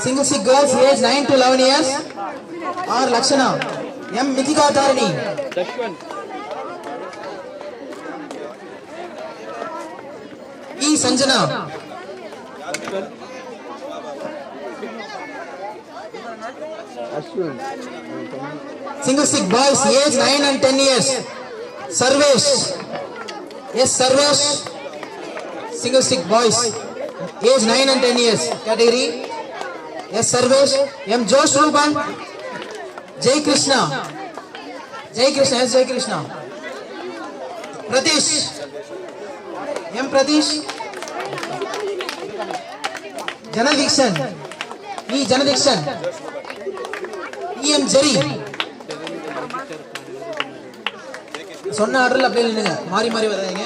Single stick girls age 9 to 11 years. R. Lakshana. M. Mithika Tarini. E. Sanjana. Single stick boys age 9 and 10 years. Sarvesh. Yes, Sarvesh. Single stick boys age 9 and 10 years. Category. Yes, Sarvesh. M. Josh Ruban. Jai Krishna. Jai Krishna. Yes, Jai Krishna. Pratish. M. Pratish. Janadikshan. E. Janadikshan. E. M. Jerry. சொன்ன ஆர்டர்ல அப்படியே நின்னுங்க. மாறி மாறி வராதீங்க.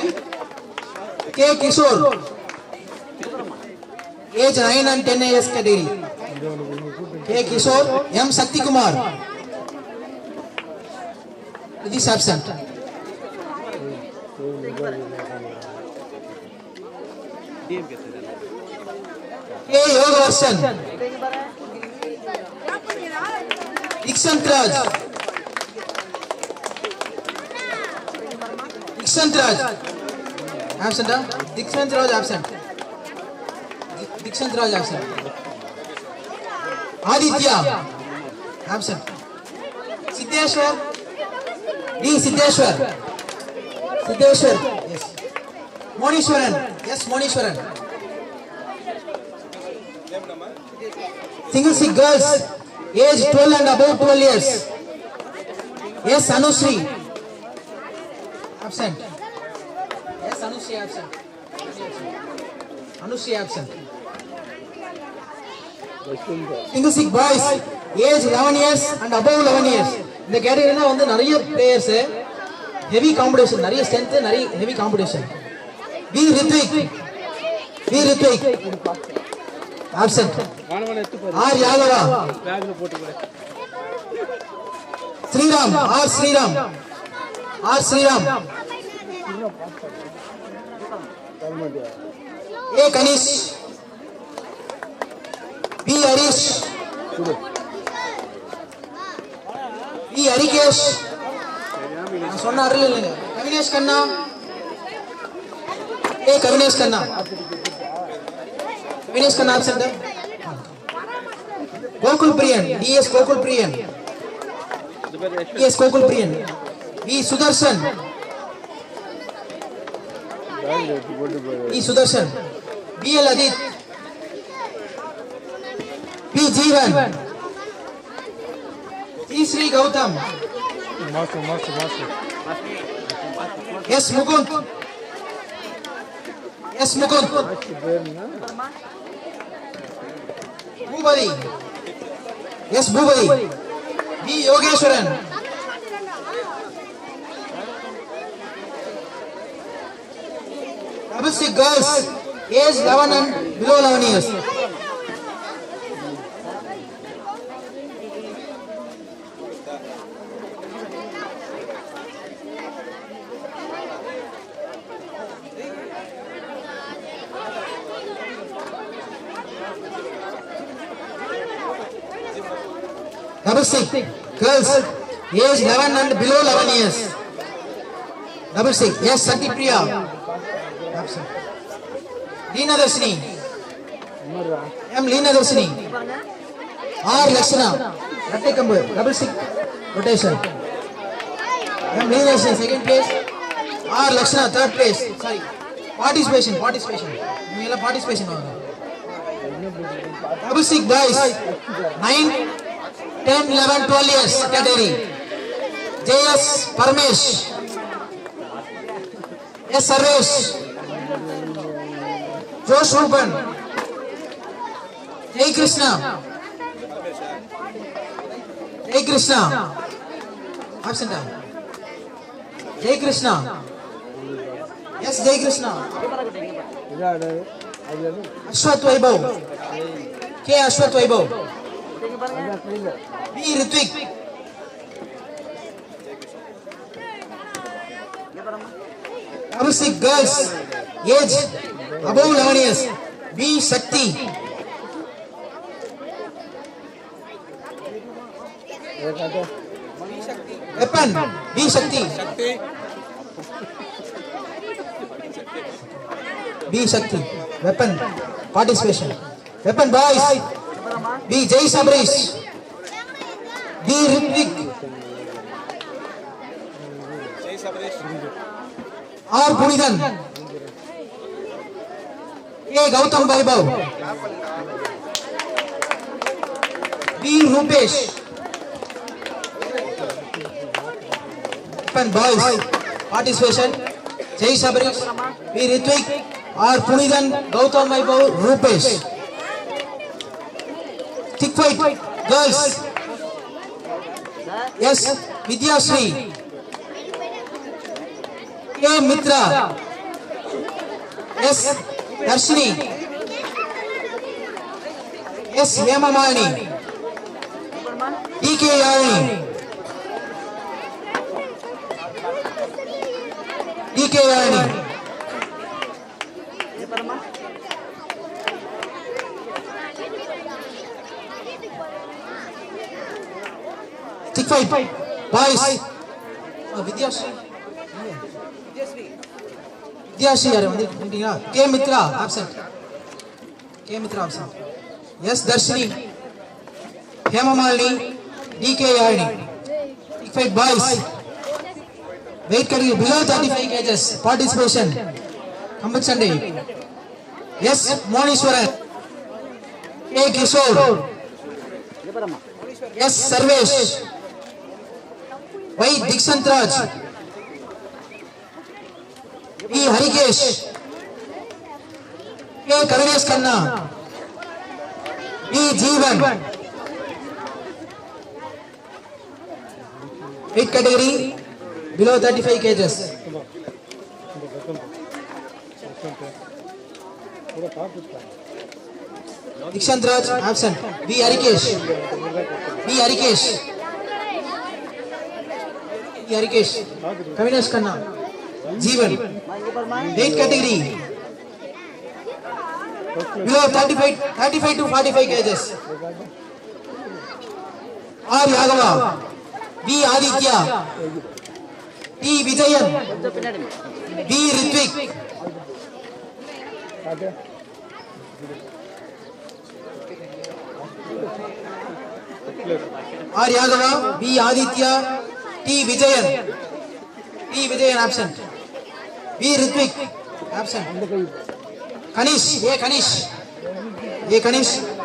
K Kishore. Age 9 and 10 years category. K Kishore. M Sakthi Kumar. This absent. K Yogavarshan. Dikshant Raj. Dikshant Raj absent. Dikshant Raj absent. Dikshant Raj absent. Aditya absent. Siddheshwar. D. Siddheshwar. Siddheshwar. Yes. Monishwaran. Yes, Monishwaran. Single stick girls age 12 and above 12 years. Yes, Anushree absent. Yes, Anushree absent. Anushree absent. Single stick boys age 11 years and above 11 years. இந்த கேட்டகரியில வந்து நிறைய players, heavy competition, நிறைய strength, நிறைய heavy competition. V Rithvik absent. R Yadava, Sriram, R Sriram, A Ganesh, P Harish, P Harikesh, சொன்னாரு இல்லைங்க. Kavinesh Kanna, A Kavinesh Kanna absent. Gokul Priyan, DS Gokul Priyan, V Sudarshan, PL Adith, P Jeevan, C Sri Gautham, S Mukund, Boopathi, V Yogeswaran, Double-stick girls, age 11 and below 11 years. Double-stick girls, age 11 and below 11 years. Double-stick, yes, Santi Priya. Leena Darshini, M. Leena Darshini, R. Lakshana, Rattekambu, double-stick rotation. M. Leena Darshini, second place. R. Lakshana, third place. Sorry, participation. Double-stick boys, 9, 10, 11, 12 years category. J.S. Parmesh, S. Sarvesh, Josh Ruben, Jai Krishna, absent. Jai Krishna, yes, Jai Krishna. Ashwat Vaibhav, K. Ashwat Vaibhav, B. Ritvik, Double-stick girls, age above 11 years, B. Shakti, weapon, B. Shakti, weapon, participation, weapon boys, B. Jai Sabrish, B. Ritvik, R. Punidan, A. Gautam Vaibhav, B. Rupesh, boys, participation, Jai Sabrish, B. Ritvik, R. Punidan, Gautam Vaibhav, Rupesh. Stick fight, girls, yes, Vidya Sri, A. Mitra, S. Darshini, S. Hemamani, D.K. Yavini, Stick fight, boys, Vidya Sri, K. Mitra absent. Yes, Darshini, Hemamali, D.K. Yavini. Stick fight, boys, weight category below 35 kgs, participation, competition day. Yes, Monishwaran, A. Kishore, yes, Sarvesh, Y. Dikshantraj, B. Harikesh, K. Karanesh Kanna, B. Jeevan, Weight category below 35 kgs. Dikshant Raj absent. V Harikesh. Kavinash Khanna. Jeevan. Weight category below 35 to 45 kgs. R Yagava. V Aditya. T Vijayan. V Ritvik. R Yagava. V Aditya. T Vijayan absent. V Ritvik absent. Kanish.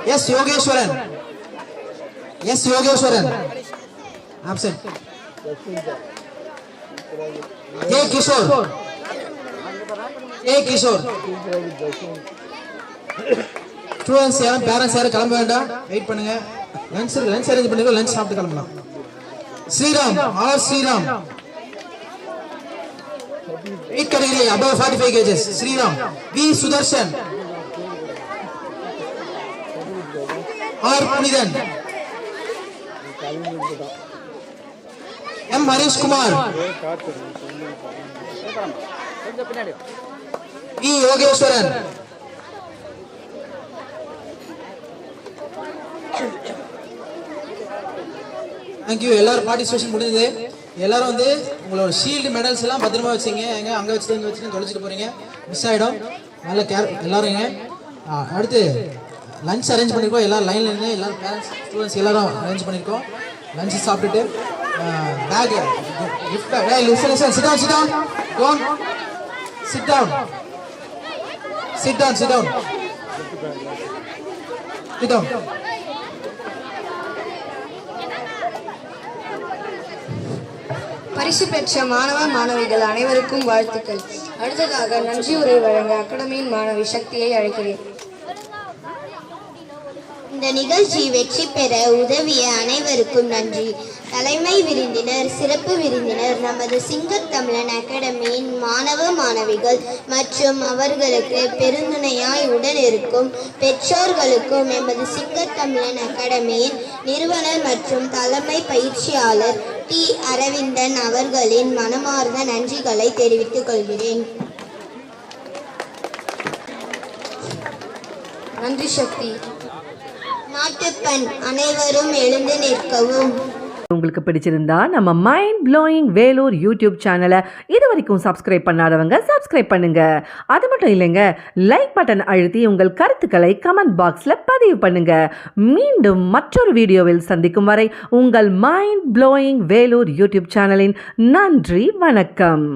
S Yogeshwaran absent. A Kishore. Students யாரும் parents யாரும் கிளம்ப வேண்டாம், wait பண்ணுங்க. Lunch arrange பண்ணிக்கோ, lunch சாப்பிட்டு கிளம்பலாம். Sriram, R Sriram. Weight category above 45 kgs. Sriram. V Sudarshan. R Punidan. M Harish Kumar. V Yogeshwaran. Thank you. எல்லாரும் participation முடிஞ்சது. எல்லாரும் வந்து உங்களோட ஷீல்டு மெடல்ஸ் எல்லாம் பத்திரமா வச்சுங்க. எங்க அங்கே வச்சுட்டு இங்கே வச்சுட்டு தொலைச்சிட்டு போறீங்க, மிஸ் ஆகிடும். நல்ல எல்லாரும் இங்க அடுத்து லஞ்ச் அரேஞ்ச் பண்ணியிருக்கோம். எல்லாரும் லைனில் இருந்து எல்லாரும் பேரண்ட்ஸ் ஸ்டூடெண்ட்ஸ் எல்லாரும் அரேஞ்ச் பண்ணியிருக்கோம். லஞ்ச் சாப்பிட்டுட்டு பேக் கிஃப்ட் சிட் டவுன். பரிசு பெற்ற மாணவ மாணவிகள் அனைவருக்கும் வாழ்த்துக்கள். அடுத்ததாக நன்றி உரை வழங்க அகாடமியின் மாணவி சக்தியை அழைக்கிறேன். இந்த நிகழ்ச்சி வெற்றி பெற உதவிய அனைவருக்கும் நன்றி. தலைமை விருந்தினர், சிறப்பு விருந்தினர், நமது சிங்கத்தமிழன் அகாடமியின் மாணவ மாணவிகள் மற்றும் அவர்களுக்கு பெருந்துணையாய் உடன் இருக்கும் பெற்றோர்களுக்கும் எமது சிங்கத்தமிழன் அகாடமியின் நிறுவனர் மற்றும் தலைமை பயிற்சியாளர் டி அரவிந்தன் அவர்களின் மனமார்ந்த நன்றிகளை தெரிவித்துக் கொள்கிறேன். நன்றி சக்தி. நாட்டுப்பண் அனைவரும் எழுந்து நிற்கவும். உங்களுக்கு பிடிச்சிருந்தா நம்ம மைண்ட் ப்ளோயிங் வேலூர் யூடியூப் சேனலை இது வரைக்கும் சப்ஸ்கிரைப் பண்ணாதவங்க சப்ஸ்கிரைப் பண்ணுங்க. அது மட்டும் இல்லைங்க, லைக் பட்டன் அழுத்தி உங்கள் கருத்துக்களை கமெண்ட் பாக்ஸில் பதிவு பண்ணுங்க. மீண்டும் மற்றொரு வீடியோவில் சந்திக்கும் வரை உங்கள் மைண்ட் ப்ளோயிங் வேலூர் யூடியூப் சேனலின் நன்றி, வணக்கம்.